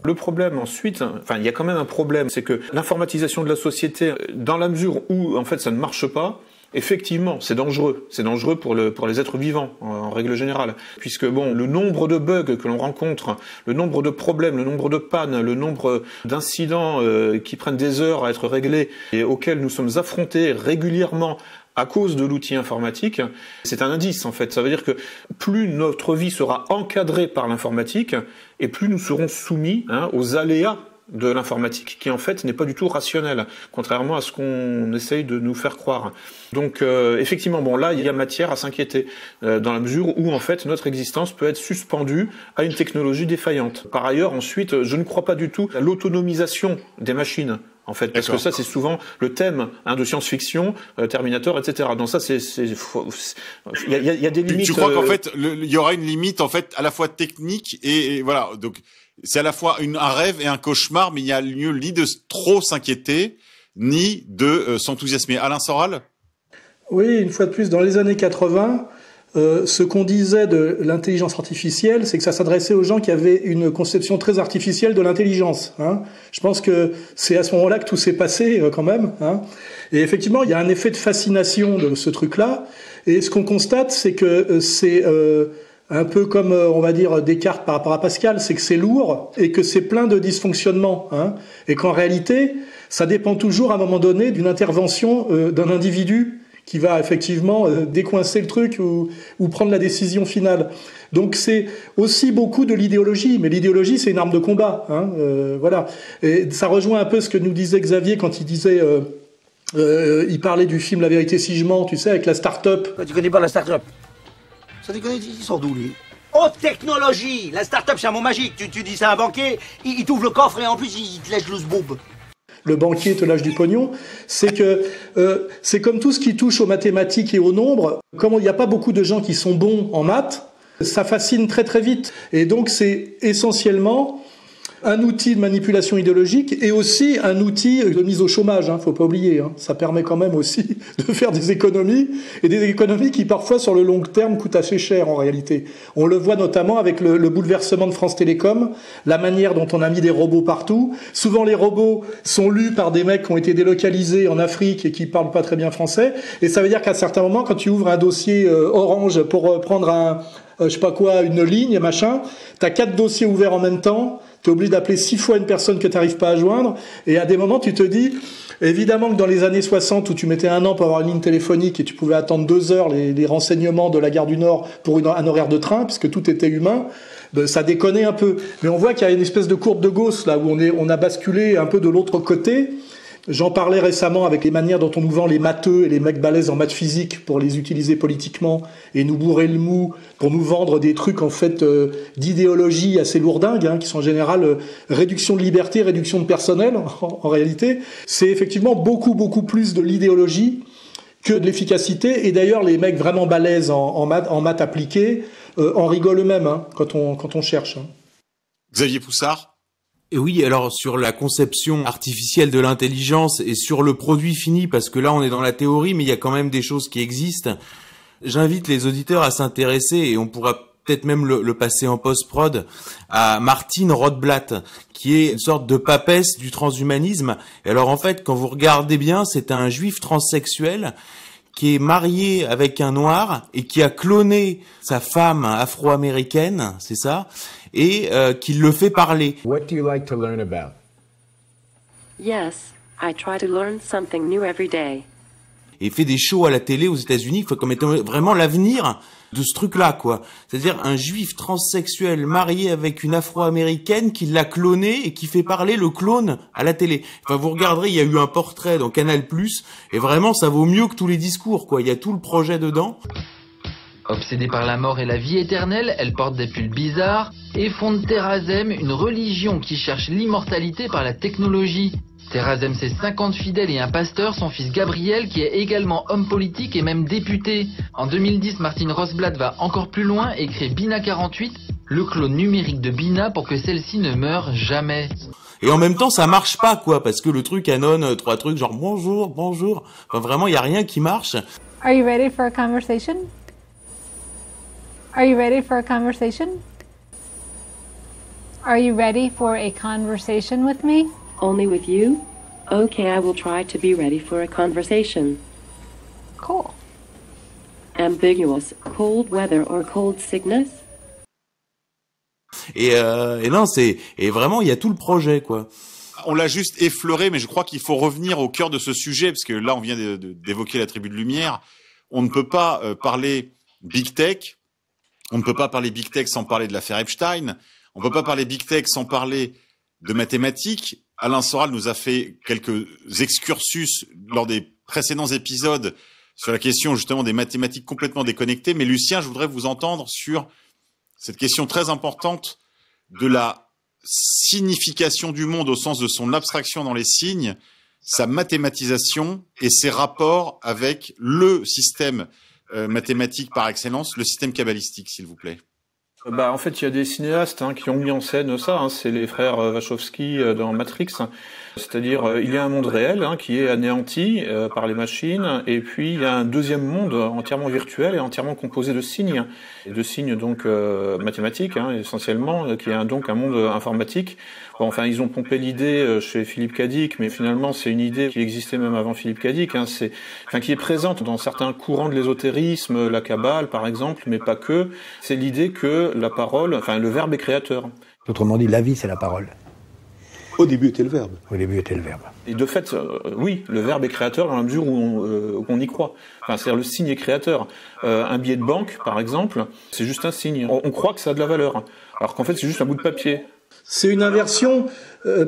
Speaker 10: Le problème ensuite, enfin il y a quand même un problème, c'est que l'informatisation de la société, dans la mesure où en fait ça ne marche pas, effectivement c'est dangereux. C'est dangereux pour les êtres vivants en règle générale, puisque bon, le nombre de bugs que l'on rencontre, le nombre de problèmes, le nombre de pannes, le nombre d'incidents qui prennent des heures à être réglés et auxquels nous sommes affrontés régulièrement à cause de l'outil informatique, c'est un indice en fait. Ça veut dire que plus notre vie sera encadrée par l'informatique, et plus nous serons soumis aux aléas de l'informatique, qui en fait n'est pas du tout rationnel, contrairement à ce qu'on essaye de nous faire croire. Donc effectivement, bon là il y a matière à s'inquiéter, dans la mesure où en fait notre existence peut être suspendue à une technologie défaillante. Par ailleurs, ensuite, je ne crois pas du tout à l'autonomisation des machines. en fait, parce que ça c'est souvent le thème de science-fiction, Terminator, etc. Donc ça il y a des limites.
Speaker 8: Tu crois qu'en fait il y aura une limite en fait à la fois technique et voilà, donc c'est à la fois un rêve et un cauchemar, mais il y a lieu ni de trop s'inquiéter ni de s'enthousiasmer. Alain Soral?
Speaker 6: Oui, une fois de plus, dans les années 80, ce qu'on disait de l'intelligence artificielle, c'est que ça s'adressait aux gens qui avaient une conception très artificielle de l'intelligence. Hein. Je pense que c'est à ce moment-là que tout s'est passé quand même. Hein. Et effectivement, il y a un effet de fascination de ce truc-là. Et ce qu'on constate, c'est que c'est un peu comme, on va dire, Descartes par rapport à Pascal, c'est que c'est lourd et que c'est plein de dysfonctionnements. Hein. Et qu'en réalité, ça dépend toujours à un moment donné d'une intervention d'un individu qui va effectivement décoincer le truc ou prendre la décision finale. Donc c'est aussi beaucoup de l'idéologie, mais l'idéologie c'est une arme de combat. Hein, voilà. Et ça rejoint un peu ce que nous disait Xavier quand il disait, il parlait du film La vérité si je mens, tu sais, avec la start-up.
Speaker 12: Tu connais pas la start-up? Ça déconne, ils sont d'où lui? Haute technologie. La start-up c'est un mot magique. Tu dis ça à un banquier, il t'ouvre le coffre et en plus il te lèche loose boob.
Speaker 6: Le banquier te lâche du pognon, c'est que c'est comme tout ce qui touche aux mathématiques et aux nombres. Comme il n'y a pas beaucoup de gens qui sont bons en maths, ça fascine très très vite. Et donc c'est essentiellement un outil de manipulation idéologique et aussi un outil de mise au chômage, hein, faut pas oublier. Hein. Ça permet quand même aussi de faire des économies, et des économies qui parfois sur le long terme coûtent assez cher en réalité. On le voit notamment avec le bouleversement de France Télécom, la manière dont on a mis des robots partout. Souvent les robots sont lus par des mecs qui ont été délocalisés en Afrique et qui parlent pas très bien français, et ça veut dire qu'à certains moments, quand tu ouvres un dossier Orange pour prendre je sais pas quoi, une ligne, machin, t'as 4 dossiers ouverts en même temps, t'es obligé d'appeler 6 fois une personne que t'arrives pas à joindre, et à des moments tu te dis, évidemment que dans les années 60 où tu mettais 1 an pour avoir une ligne téléphonique et tu pouvais attendre 2 heures les renseignements de la gare du Nord pour un horaire de train, puisque tout était humain, ben, ça déconnait un peu. Mais on voit qu'il y a une espèce de courbe de Gauss là, où on a basculé un peu de l'autre côté. J'en parlais récemment avec les manières dont on nous vend les matheux et les mecs balèzes en maths physique pour les utiliser politiquement et nous bourrer le mou pour nous vendre des trucs en fait d'idéologie assez lourdingues, hein, qui sont en général réduction de liberté, réduction de personnel en réalité. C'est effectivement beaucoup plus de l'idéologie que de l'efficacité. Et d'ailleurs les mecs vraiment balèzes en maths appliquées en rigolent eux-mêmes hein, quand on cherche. Hein.
Speaker 8: Xavier Poussard?
Speaker 9: Et oui, alors sur la conception artificielle de l'intelligence et sur le produit fini, parce que là on est dans la théorie, mais il y a quand même des choses qui existent. J'invite les auditeurs à s'intéresser, et on pourra peut-être même le passer en post-prod, à Martine Rothblatt, qui est une sorte de papesse du transhumanisme. Et alors en fait, quand vous regardez bien, c'est un juif transsexuel qui est marié avec un noir et qui a cloné sa femme afro-américaine, c'est ça, et qui le fait parler.
Speaker 13: What do you like to learn about?
Speaker 14: Yes, I try to learn something new every day.
Speaker 9: Et fait des shows à la télé aux États-Unis comme étant vraiment l'avenir de ce truc-là, quoi. C'est-à-dire un juif transsexuel marié avec une afro-américaine qui l'a cloné et qui fait parler le clone à la télé. Enfin, vous regarderez, il y a eu un portrait dans Canal+, et vraiment, ça vaut mieux que tous les discours, quoi. Il y a tout le projet dedans.
Speaker 24: Obsédée par la mort et la vie éternelle, elle porte des pulls bizarres et fonde Terrazem, une religion qui cherche l'immortalité par la technologie. Terrazem, c'est 50 fidèles et un pasteur, son fils Gabriel, qui est également homme politique et même député. En 2010, Martine Rothblatt va encore plus loin et crée Bina 48, le clone numérique de Bina pour que celle-ci ne meure jamais.
Speaker 9: Et en même temps, ça marche pas, quoi, parce que le truc annonce 3 trucs genre bonjour. Enfin, vraiment, il y a rien qui marche.
Speaker 25: Are you ready for a conversation? Are you ready for a conversation? Are you ready for a conversation with me?
Speaker 14: Only with you? Okay, I will try to be ready for a conversation.
Speaker 25: Cool.
Speaker 14: Ambiguous, cold weather or cold sickness?
Speaker 9: Et non, et vraiment, il y a tout le projet, quoi.
Speaker 8: On l'a juste effleuré, mais je crois qu'il faut revenir au cœur de ce sujet, parce que là, on vient d'évoquer la tribu de lumière. On ne peut pas parler Big Tech. On ne peut pas parler Big Tech sans parler de l'affaire Epstein. On ne peut pas parler Big Tech sans parler de mathématiques. Alain Soral nous a fait quelques excursus lors des précédents épisodes sur la question justement des mathématiques complètement déconnectées. Mais Lucien, je voudrais vous entendre sur cette question très importante de la signification du monde au sens de son abstraction dans les signes sa mathématisation et ses rapports avec le système mathématique par excellence, le système kabbalistique, s'il vous plaît.
Speaker 10: En fait, il y a des cinéastes qui ont mis en scène ça. C'est les frères Wachowski dans Matrix. C'est-à-dire, il y a un monde réel qui est anéanti par les machines, et puis il y a un deuxième monde entièrement virtuel et entièrement composé de signes, et de signes donc mathématiques essentiellement, qui est donc un monde informatique. Bon, enfin, ils ont pompé l'idée chez Philippe Cadic, mais finalement c'est une idée qui existait même avant Philippe Cadic, qui est présente dans certains courants de l'ésotérisme, la Kabbale par exemple, mais pas que. C'est l'idée que la parole, le verbe est créateur.
Speaker 13: Autrement dit, la vie c'est la parole.
Speaker 15: Au début était le verbe.
Speaker 13: Au début était le verbe.
Speaker 10: Et de fait, oui, le verbe est créateur dans la mesure où on y croit. C'est-à-dire le signe est créateur. Un billet de banque, par exemple, c'est juste un signe. On croit que ça a de la valeur, alors qu'en fait c'est juste un bout de papier.
Speaker 6: C'est une inversion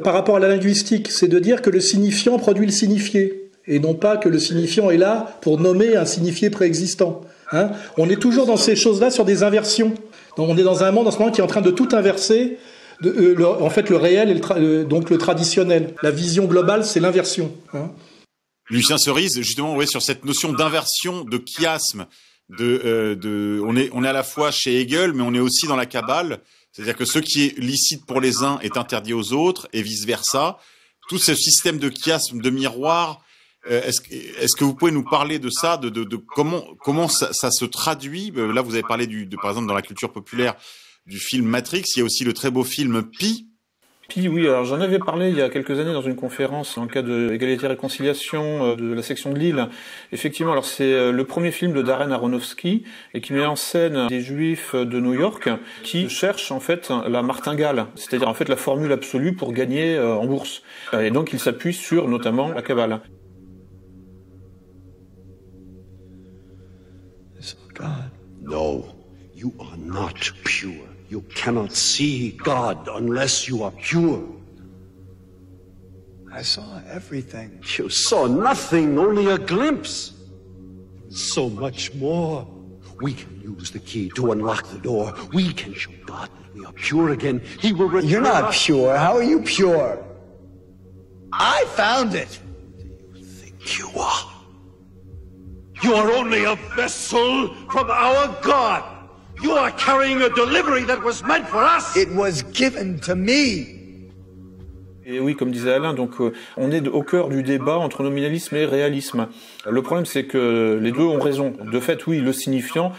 Speaker 6: par rapport à la linguistique. C'est de dire que le signifiant produit le signifié, et non pas que le signifiant est là pour nommer un signifié préexistant. On est toujours dans ces choses-là sur des inversions. Donc on est dans un monde en ce moment qui est en train de tout inverser. En fait, le réel et donc le traditionnel. La vision globale, c'est l'inversion.
Speaker 8: Lucien Cerise, justement, sur cette notion d'inversion, de chiasme, on est à la fois chez Hegel, mais on est aussi dans la Kabbale. C'est-à-dire que ce qui est licite pour les uns est interdit aux autres, et vice-versa. Tout ce système de chiasme, de miroir, est-ce que vous pouvez nous parler de ça, de comment ça se traduit? Là, vous avez parlé par exemple, dans la culture populaire, du film Matrix. Il y a aussi le très beau film Pi.
Speaker 10: Pi, oui, alors j'en avais parlé il y a quelques années dans une conférence dans le cadre de l'égalité et réconciliation de la section de Lille. Effectivement, alors c'est le premier film de Darren Aronofsky et qui met en scène des juifs de New York qui cherchent en fait la martingale, c'est-à-dire en fait la formule absolue pour gagner en bourse. Et donc ils s'appuient sur notamment la Kabbale.
Speaker 15: God. No, you are not pure. You cannot see God unless you are pure.
Speaker 16: I saw everything.
Speaker 15: You saw nothing, only a glimpse. So much more. We can use the key to unlock the door. We can show God that we are pure again. He will return.
Speaker 16: You're not pure. How are you pure? I found it.
Speaker 15: Do you think you are? You are only a vessel from our God. You are carrying a delivery that was meant for us.
Speaker 16: It was given to me.
Speaker 10: Et oui, comme disait Alain, donc on est au cœur du débat entre nominalisme et réalisme. Le problème, c'est que les deux ont raison. De fait, oui, le signifiant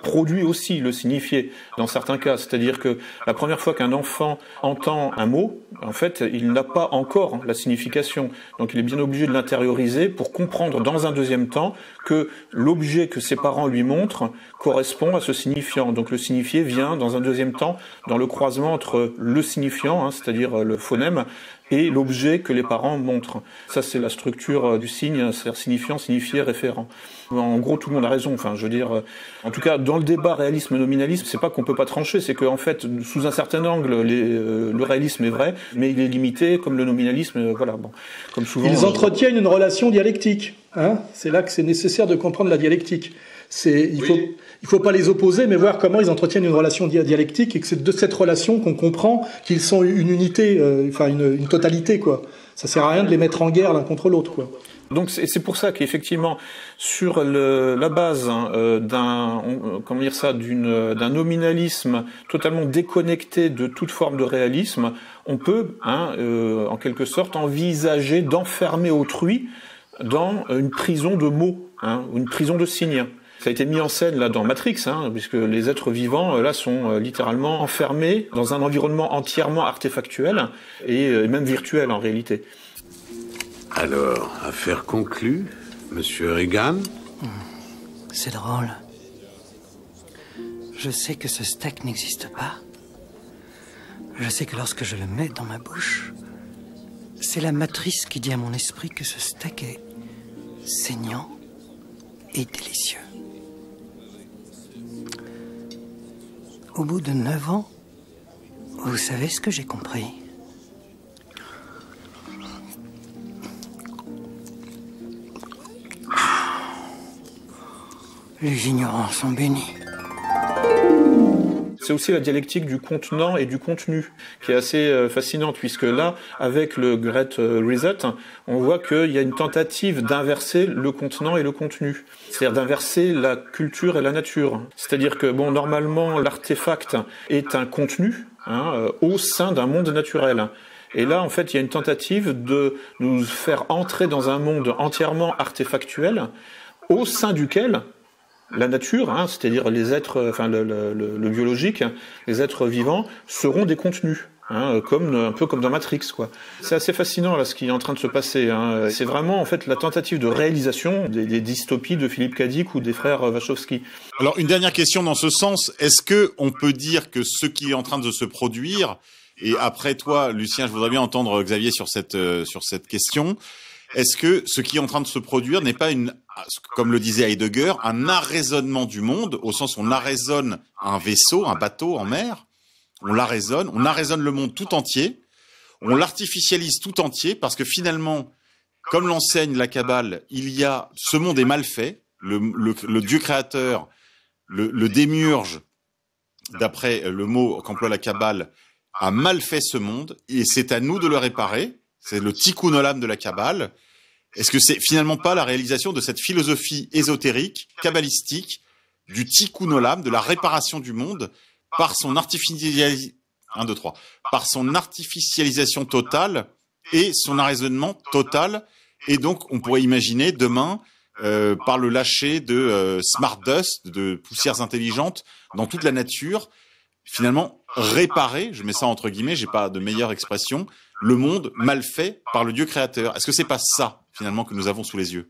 Speaker 10: produit aussi le signifié dans certains cas. C'est-à-dire que la première fois qu'un enfant entend un mot, en fait, il n'a pas encore la signification. Donc il est bien obligé de l'intérioriser pour comprendre dans un deuxième temps que l'objet que ses parents lui montrent correspond à ce signifiant. Donc le signifié vient dans un deuxième temps dans le croisement entre le signifiant, c'est-à-dire le phonème, et l'objet que les parents montrent. Ça, c'est la structure du signe, c'est-à-dire signifiant, signifié, référent. En gros, tout le monde a raison. Enfin, je veux dire, en tout cas, dans le débat réalisme-nominalisme, c'est pas qu'on peut pas trancher, c'est qu'en fait, sous un certain angle, le réalisme est vrai, mais il est limité, comme le nominalisme, voilà. Bon, comme souvent.
Speaker 6: Ils entretiennent une relation dialectique. C'est là que c'est nécessaire de comprendre la dialectique. Il faut pas les opposer, mais voir comment ils entretiennent une relation dialectique, et que c'est de cette relation qu'on comprend qu'ils sont une unité, une totalité, quoi. Ça sert à rien de les mettre en guerre l'un contre l'autre, quoi.
Speaker 10: Donc c'est pour ça qu'effectivement, sur la base d'un nominalisme totalement déconnecté de toute forme de réalisme, on peut, en quelque sorte, envisager d'enfermer autrui dans une prison de mots, une prison de signes. Ça a été mis en scène là dans Matrix, puisque les êtres vivants là sont littéralement enfermés dans un environnement entièrement artefactuel et même virtuel en réalité.
Speaker 17: Alors, affaire conclue, Monsieur Reagan.
Speaker 18: C'est drôle. Je sais que ce steak n'existe pas. Je sais que lorsque je le mets dans ma bouche, c'est la matrice qui dit à mon esprit que ce steak est saignant et délicieux. Au bout de 9 ans, vous savez ce que j'ai compris? Les ignorants sont bénis.
Speaker 10: C'est aussi la dialectique du contenant et du contenu qui est assez fascinante, puisque là, avec le Great Reset, on voit qu'il y a une tentative d'inverser le contenant et le contenu. C'est-à-dire d'inverser la culture et la nature. C'est-à-dire que, bon, normalement, l'artefact est un contenu au sein d'un monde naturel. Et là, en fait, il y a une tentative de nous faire entrer dans un monde entièrement artefactuel, au sein duquel la nature, c'est-à-dire les êtres, enfin le biologique, les êtres vivants, seront des contenus, un peu comme dans Matrix, quoi. C'est assez fascinant là ce qui est en train de se passer. C'est vraiment en fait la tentative de réalisation des dystopies de Philippe K. Dick ou des frères Wachowski.
Speaker 8: Alors une dernière question dans ce sens, est-ce que on peut dire que ce qui est en train de se produire, et après toi, Lucien, je voudrais bien entendre Xavier sur cette question. Est-ce que ce qui est en train de se produire n'est pas comme le disait Heidegger, un arraisonnement du monde, au sens où on arraisonne un vaisseau, un bateau en mer, on arraisonne le monde tout entier, on l'artificialise tout entier, parce que finalement, comme l'enseigne la Kabbale, ce monde est mal fait, le Dieu créateur, le démiurge, d'après le mot qu'emploie la Kabbale, a mal fait ce monde, et c'est à nous de le réparer. C'est le tikkun olam de la Kabbale. Est-ce que c'est finalement pas la réalisation de cette philosophie ésotérique, kabbalistique, du tikkun olam, de la réparation du monde, par son artificialisation totale et son arraisonnement total? Et donc, on pourrait imaginer demain, par le lâcher de smart dust, de poussières intelligentes dans toute la nature, finalement réparer, je mets ça entre guillemets, j'ai pas de meilleure expression, le monde mal fait par le Dieu créateur. Est-ce que c'est pas ça, finalement, que nous avons sous les yeux?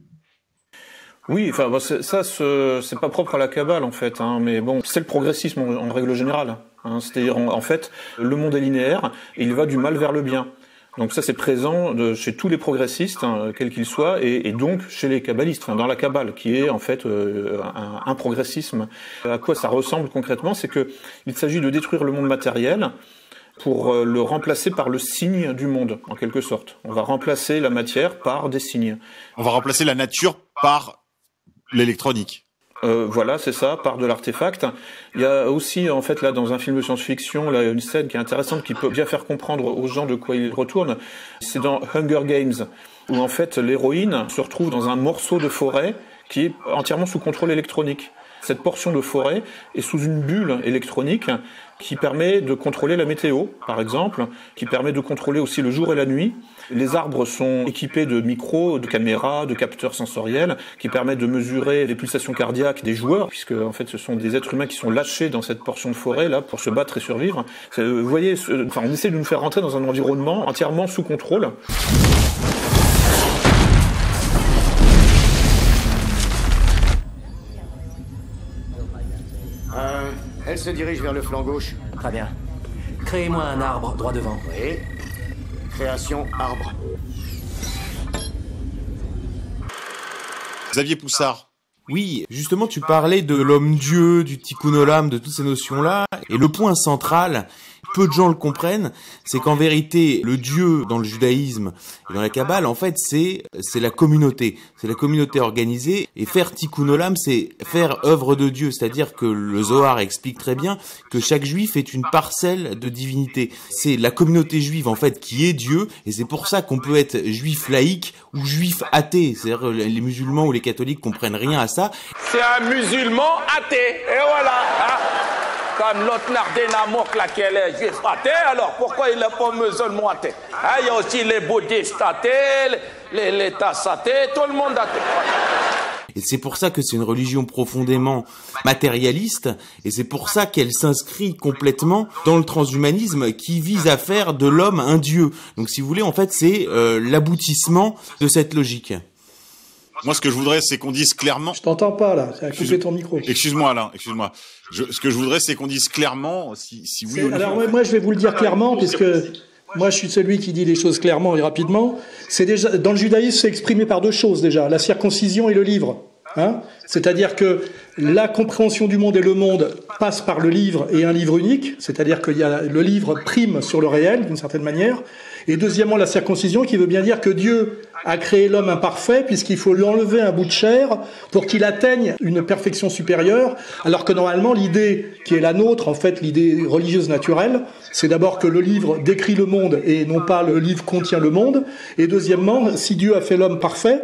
Speaker 10: Oui, enfin, c'est pas propre à la Kabbale, en fait, mais bon, c'est le progressisme en règle générale. C'est-à-dire, en fait, le monde est linéaire, et il va du mal vers le bien. Donc ça, c'est présent chez tous les progressistes, quels qu'ils soient, et donc chez les kabbalistes, dans la Kabbale, qui est en fait un progressisme. À quoi ça ressemble concrètement? C'est que il s'agit de détruire le monde matériel pour le remplacer par le signe du monde, en quelque sorte. On va remplacer la matière par des signes.
Speaker 8: On va remplacer la nature par l'électronique.
Speaker 10: Voilà, c'est ça, par de l'artefact. Il y a aussi, en fait, là, dans un film de science-fiction, là, une scène qui est intéressante, qui peut bien faire comprendre aux gens de quoi il retourne. C'est dans Hunger Games, où, en fait, l'héroïne se retrouve dans un morceau de forêt qui est entièrement sous contrôle électronique. Cette portion de forêt est sous une bulle électronique qui permet de contrôler la météo, par exemple, qui permet de contrôler aussi le jour et la nuit. Les arbres sont équipés de micros, de caméras, de capteurs sensoriels qui permettent de mesurer les pulsations cardiaques des joueurs, puisque en fait ce sont des êtres humains qui sont lâchés dans cette portion de forêt là pour se battre et survivre. Vous voyez, on essaie de nous faire rentrer dans un environnement entièrement sous contrôle.
Speaker 12: Elle se dirige vers le flanc gauche.
Speaker 18: Très bien. Créez-moi un arbre droit devant.
Speaker 12: Oui. Création arbre.
Speaker 8: Xavier Poussard.
Speaker 9: Oui, justement, tu parlais de l'homme-dieu, du tikkun olam, de toutes ces notions-là. Et le point central, peu de gens le comprennent, c'est qu'en vérité, le Dieu dans le judaïsme et dans la Kabbale, en fait, c'est la communauté. C'est la communauté organisée. Et faire tikkun olam, c'est faire œuvre de Dieu. C'est-à-dire que le Zohar explique très bien que chaque juif est une parcelle de divinité. C'est la communauté juive, en fait, qui est Dieu. Et c'est pour ça qu'on peut être juif laïque ou juif athée. C'est-à-dire les musulmans ou les catholiques comprennent rien à ça.
Speaker 19: C'est un musulman athée. Et voilà. Comme l'autre Nardenamok là qui est juif athée, alors pourquoi il n'est pas musulman athée? Il y a aussi les bouddhistes athées, les tasses athées, tout le monde athée.
Speaker 9: Et c'est pour ça que c'est une religion profondément matérialiste, et c'est pour ça qu'elle s'inscrit complètement dans le transhumanisme qui vise à faire de l'homme un dieu. Donc si vous voulez, en fait, c'est l'aboutissement de cette logique.
Speaker 8: Moi, ce que je voudrais, c'est qu'on dise clairement...
Speaker 6: Je t'entends pas, là. Ça a coupé ton micro.
Speaker 8: Excuse-moi, Alain. Excuse-moi. Ce que je voudrais, c'est qu'on dise clairement si oui ou non...
Speaker 6: Alors, moi, je vais vous le dire clairement, puisque moi, je suis celui qui dit les choses clairement et rapidement. C'est déjà, dans le judaïsme, c'est exprimé par deux choses, déjà. La circoncision et le livre. C'est-à-dire que la compréhension du monde et le monde passe par le livre et un livre unique, c'est-à-dire que le livre prime sur le réel d'une certaine manière. Et deuxièmement, la circoncision qui veut bien dire que Dieu a créé l'homme imparfait puisqu'il faut lui enlever un bout de chair pour qu'il atteigne une perfection supérieure, alors que normalement l'idée qui est la nôtre, en fait l'idée religieuse naturelle, c'est d'abord que le livre décrit le monde et non pas le livre contient le monde. Et deuxièmement, si Dieu a fait l'homme parfait,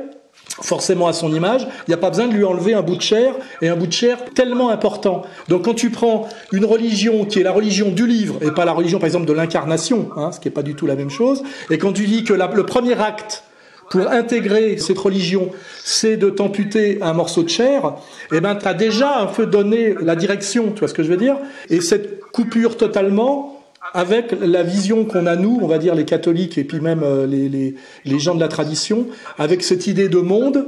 Speaker 6: forcément à son image, il n'y a pas besoin de lui enlever un bout de chair, et un bout de chair tellement important. Donc quand tu prends une religion qui est la religion du livre, et pas la religion par exemple de l'incarnation, ce qui n'est pas du tout la même chose, et quand tu dis que le premier acte pour intégrer cette religion, c'est de t'amputer un morceau de chair, eh ben tu as déjà un peu donné la direction, tu vois ce que je veux dire? Et cette coupure totalement avec la vision qu'on a nous, on va dire les catholiques et puis même les gens de la tradition, avec cette idée de monde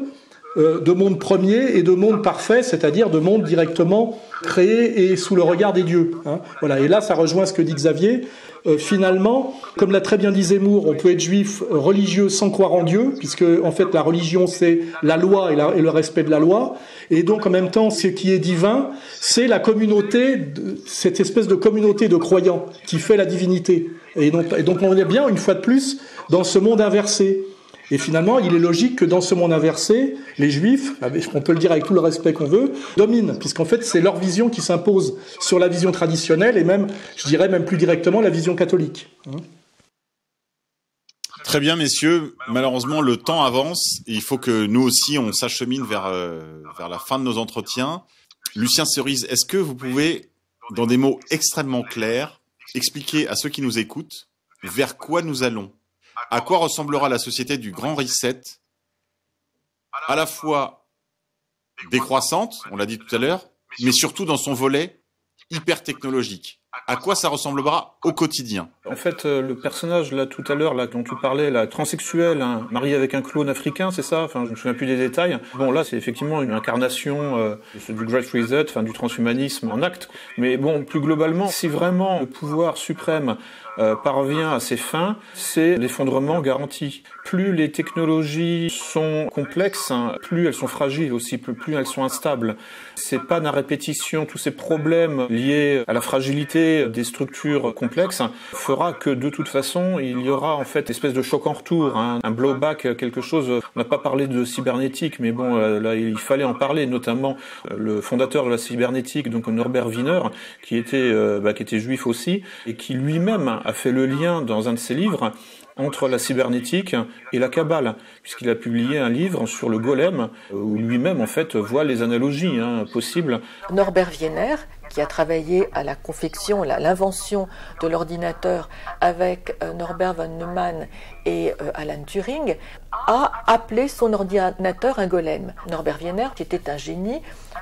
Speaker 6: premier et de monde parfait, c'est-à-dire de monde directement créé et sous le regard des dieux. Voilà. Et là, ça rejoint ce que dit Xavier. Finalement, comme l'a très bien dit Zemmour, on peut être juif religieux sans croire en Dieu, puisque en fait la religion c'est la loi et le respect de la loi. Et donc en même temps, ce qui est divin, c'est la communauté, cette espèce de communauté de croyants qui fait la divinité. Et donc on est bien une fois de plus dans ce monde inversé. Et finalement, il est logique que dans ce monde inversé, les Juifs, on peut le dire avec tout le respect qu'on veut, dominent, puisqu'en fait, c'est leur vision qui s'impose sur la vision traditionnelle et même, je dirais même plus directement, la vision catholique.
Speaker 8: Très bien, messieurs. Malheureusement, le temps avance et il faut que nous aussi, on s'achemine vers la fin de nos entretiens. Lucien Cerise, est-ce que vous pouvez, dans des mots extrêmement clairs, expliquer à ceux qui nous écoutent vers quoi nous allons? À quoi ressemblera la société du Grand Reset, à la fois décroissante, on l'a dit tout à l'heure, mais surtout dans son volet hyper technologique? À quoi ça ressemblera au quotidien?
Speaker 10: En fait, le personnage là tout à l'heure là dont tu parlais, là, transsexuel, marié avec un clone africain, c'est ça? Enfin, je me souviens plus des détails. Bon, là, c'est effectivement une incarnation du Great Reset, du transhumanisme en acte. Mais bon, plus globalement, si vraiment le pouvoir suprême parvient à ses fins, c'est l'effondrement garanti. Plus les technologies sont complexes, plus elles sont fragiles aussi, plus elles sont instables. C'est pas la répétition, tous ces problèmes liés à la fragilité des structures complexes fera que de toute façon, il y aura en fait une espèce de choc en retour, un blowback, quelque chose. On n'a pas parlé de cybernétique, mais bon, là, il fallait en parler, notamment le fondateur de la cybernétique, donc Norbert Wiener, qui était juif aussi, et qui lui-même a fait le lien dans un de ses livres entre la cybernétique et la Kabbale, puisqu'il a publié un livre sur le golem, où lui-même, en fait, voit les analogies possibles.
Speaker 1: Norbert Wiener, qui a travaillé à la confection, l'invention de l'ordinateur avec Norbert von Neumann et Alan Turing, a appelé son ordinateur un golem. Norbert Wiener, qui était un génie,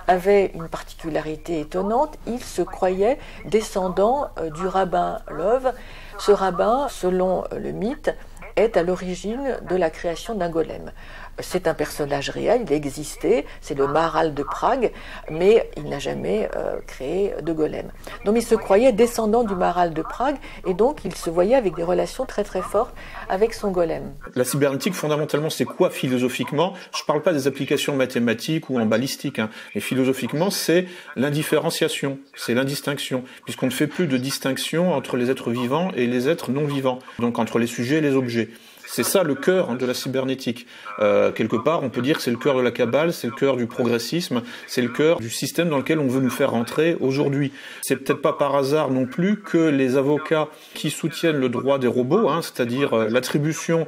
Speaker 1: avait une particularité étonnante, il se croyait descendant du rabbin Love. Ce rabbin, selon le mythe, est à l'origine de la création d'un golem. C'est un personnage réel, il existait, c'est le Maharal de Prague, mais il n'a jamais créé de golem. Donc il se croyait descendant du Maharal de Prague, et donc il se voyait avec des relations très très fortes avec son golem.
Speaker 10: La cybernétique, fondamentalement, c'est quoi philosophiquement? Je ne parle pas des applications mathématiques ou en balistique, mais philosophiquement, c'est l'indifférenciation, c'est l'indistinction, puisqu'on ne fait plus de distinction entre les êtres vivants et les êtres non vivants, donc entre les sujets et les objets. C'est ça le cœur de la cybernétique. Quelque part, on peut dire que c'est le cœur de la Kabbale, c'est le cœur du progressisme, c'est le cœur du système dans lequel on veut nous faire rentrer aujourd'hui. C'est peut-être pas par hasard non plus que les avocats qui soutiennent le droit des robots, c'est-à-dire l'attribution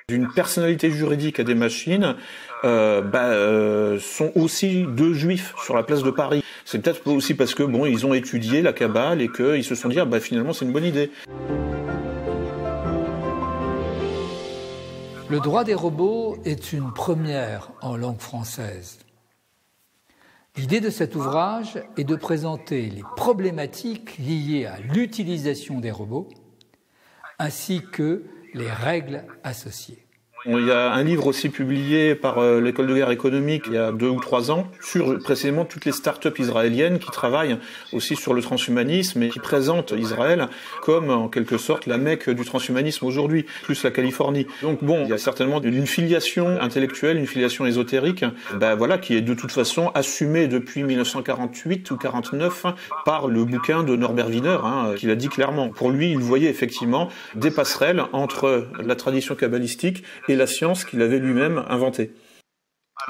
Speaker 10: d'une personnalité juridique à des machines, sont aussi deux juifs sur la place de Paris. C'est peut-être aussi parce que ils ont étudié la Kabbale et qu'ils se sont dit finalement c'est une bonne idée.
Speaker 20: Le droit des robots est une première en langue française. L'idée de cet ouvrage est de présenter les problématiques liées à l'utilisation des robots, ainsi que les règles associées.
Speaker 10: Il y a un livre aussi publié par l'école de guerre économique il y a 2 ou 3 ans sur précisément toutes les start-up israéliennes qui travaillent aussi sur le transhumanisme et qui présentent Israël comme en quelque sorte la Mecque du transhumanisme aujourd'hui, plus la Californie. Donc bon, il y a certainement une filiation intellectuelle, une filiation ésotérique, voilà, qui est de toute façon assumée depuis 1948 ou 49 par le bouquin de Norbert Wiener, qui l'a dit clairement. Pour lui, il voyait effectivement des passerelles entre la tradition kabbalistique et la science qu'il avait lui-même inventée.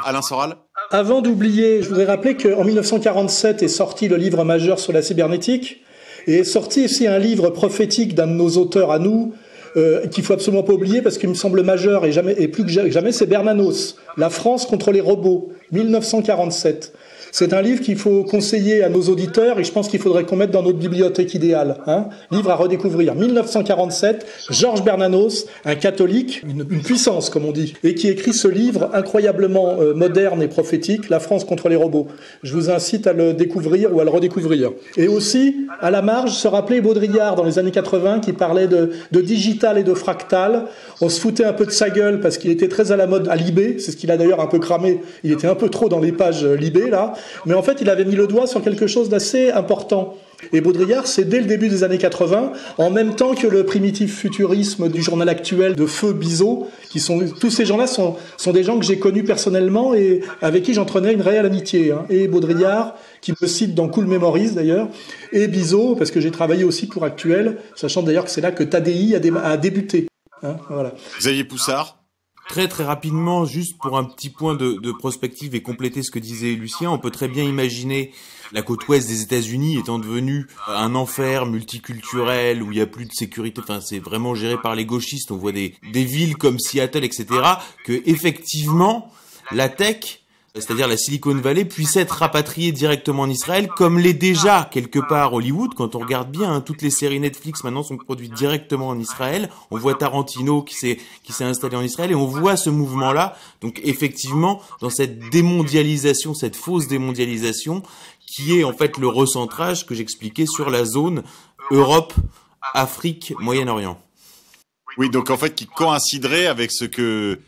Speaker 8: Alain Soral ?
Speaker 6: Avant d'oublier, je voudrais rappeler qu'en 1947 est sorti le livre majeur sur la cybernétique, et est sorti aussi un livre prophétique d'un de nos auteurs à nous, qu'il faut absolument pas oublier parce qu'il me semble majeur et plus que jamais, c'est Bernanos, La France contre les robots, 1947. C'est un livre qu'il faut conseiller à nos auditeurs et je pense qu'il faudrait qu'on mette dans notre bibliothèque idéale. Livre à redécouvrir. 1947, Georges Bernanos, un catholique, une puissance comme on dit, et qui écrit ce livre incroyablement moderne et prophétique, La France contre les robots. Je vous incite à le découvrir ou à le redécouvrir. Et aussi, à la marge, se rappeler Baudrillard dans les années 80 qui parlait de digital et de fractal. On se foutait un peu de sa gueule parce qu'il était très à la mode à Libé, c'est ce qu'il a d'ailleurs un peu cramé. Il était un peu trop dans les pages Libé là. Mais en fait, il avait mis le doigt sur quelque chose d'assez important. Et Baudrillard, c'est dès le début des années 80, en même temps que le primitif futurisme du journal actuel de Feu Bizot, tous ces gens-là sont des gens que j'ai connus personnellement et avec qui j'entraînais une réelle amitié. Et Baudrillard, qui me cite dans Cool Memories d'ailleurs, et Bizot, parce que j'ai travaillé aussi pour Actuel, sachant d'ailleurs que c'est là que TADI a débuté. Voilà.
Speaker 8: Xavier Poussard ?
Speaker 9: Très très rapidement, juste pour un petit point de prospective et compléter ce que disait Lucien, on peut très bien imaginer la côte ouest des États-Unis étant devenue un enfer multiculturel où il y a plus de sécurité, enfin c'est vraiment géré par les gauchistes, on voit des villes comme Seattle, etc., que effectivement la tech, c'est-à-dire la Silicon Valley, puisse être rapatriée directement en Israël, comme l'est déjà quelque part Hollywood. Quand on regarde bien, toutes les séries Netflix maintenant sont produites directement en Israël. On voit Tarantino qui s'est installé en Israël et on voit ce mouvement-là. Donc effectivement, dans cette démondialisation, cette fausse démondialisation, qui est en fait le recentrage que j'expliquais sur la zone Europe, Afrique, Moyen-Orient.
Speaker 8: Oui, donc en fait qui coïnciderait avec ce que,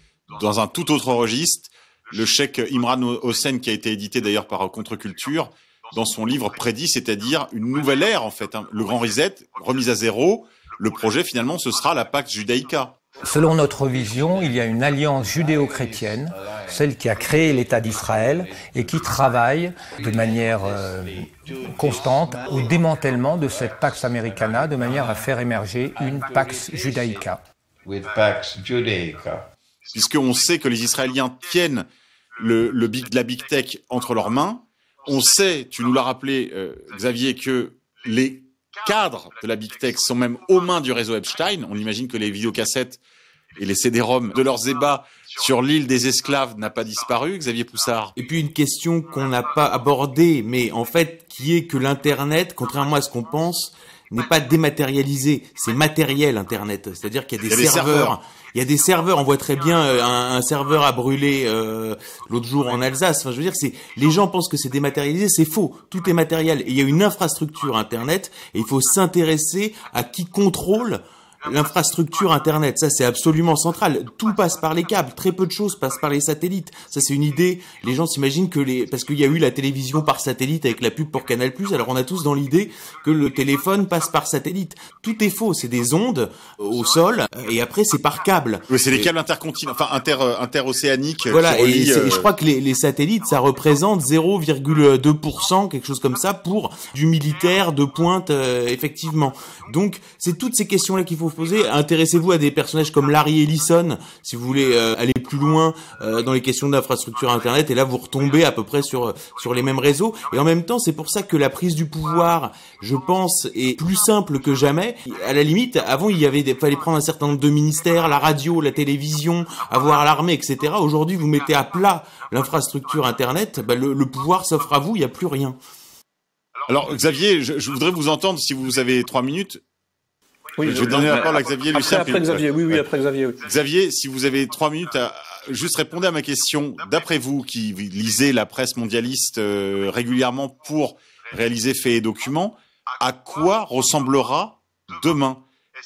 Speaker 8: dans un tout autre registre, le cheikh Imran Hossein, qui a été édité d'ailleurs par Contre-Culture, dans son livre prédit, c'est-à-dire une nouvelle ère en fait, le grand reset, remise à zéro. Le projet finalement, ce sera la Pax Judaïca.
Speaker 2: Selon notre vision, il y a une alliance judéo-chrétienne, celle qui a créé l'État d'Israël et qui travaille de manière constante au démantèlement de cette Pax Americana, de manière à faire émerger une Pax Judaïca.
Speaker 8: Puisqu'on sait que les Israéliens tiennent la Big Tech entre leurs mains. On sait, tu nous l'as rappelé, Xavier, que les cadres de la Big Tech sont même aux mains du réseau Epstein. On imagine que les vidéocassettes et les CD-ROM de leurs ébats sur l'île des esclaves n'a pas disparu, Xavier Poussard.
Speaker 9: Et puis une question qu'on n'a pas abordée, mais en fait qui est que l'Internet, contrairement à ce qu'on pense, n'est pas dématérialisé, c'est matériel Internet, c'est-à-dire qu'il y a des serveurs. Il y a des serveurs, on voit très bien un serveur a brûlé l'autre jour en Alsace. Enfin, je veux dire, les gens pensent que c'est dématérialisé, c'est faux. Tout est matériel. Et il y a une infrastructure Internet et il faut s'intéresser à qui contrôle l'infrastructure Internet. Ça, c'est absolument central. Tout passe par les câbles. Très peu de choses passent par les satellites. Ça, c'est une idée. Les gens s'imaginent parce qu'il y a eu la télévision par satellite avec la pub pour Canal+, alors on a tous dans l'idée que le téléphone passe par satellite. Tout est faux. C'est des ondes au sol et après, c'est par câble.
Speaker 8: Oui, c'est des câbles intercontinentaux, enfin, interocéaniques.
Speaker 9: Voilà. Et je crois que les satellites, ça représente 0,2%, quelque chose comme ça, pour du militaire de pointe, effectivement. Donc, c'est toutes ces questions-là qu'il faut poser. Intéressez-vous à des personnages comme Larry Ellison, si vous voulez aller plus loin dans les questions d'infrastructure Internet, et là vous retombez à peu près sur les mêmes réseaux. Et en même temps, c'est pour ça que la prise du pouvoir, je pense, est plus simple que jamais. À la limite, avant fallait prendre un certain nombre de ministères, la radio, la télévision, avoir l'armée, etc. Aujourd'hui, vous mettez à plat l'infrastructure Internet, le pouvoir s'offre à vous, il n'y a plus rien.
Speaker 8: Alors Xavier, je voudrais vous entendre si vous avez 3 minutes. Oui, je vais donner la parole à Xavier, Lucien.
Speaker 10: Après Xavier, oui, après Xavier. Oui.
Speaker 8: Xavier, si vous avez 3 minutes, juste répondez à ma question. D'après vous, qui lisez la presse mondialiste régulièrement pour réaliser faits et documents, à quoi ressemblera demain?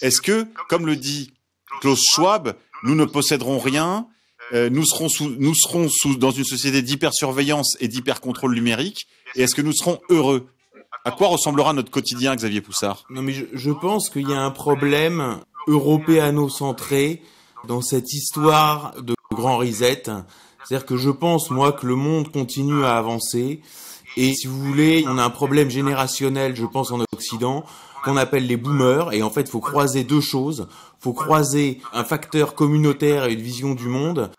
Speaker 8: Est-ce que, comme le dit Klaus Schwab, nous ne posséderons rien, nous serons dans une société d'hypersurveillance et d'hypercontrôle numérique, et est-ce que nous serons heureux? À quoi ressemblera notre quotidien, Xavier Poussard?
Speaker 9: Non, mais je pense qu'il y a un problème européano-centré dans cette histoire de grand reset. C'est-à-dire que je pense, moi, que le monde continue à avancer. Et si vous voulez, on a un problème générationnel, je pense, en Occident, qu'on appelle les boomers. Et en fait, il faut croiser deux choses. Il faut croiser un facteur communautaire et une vision du monde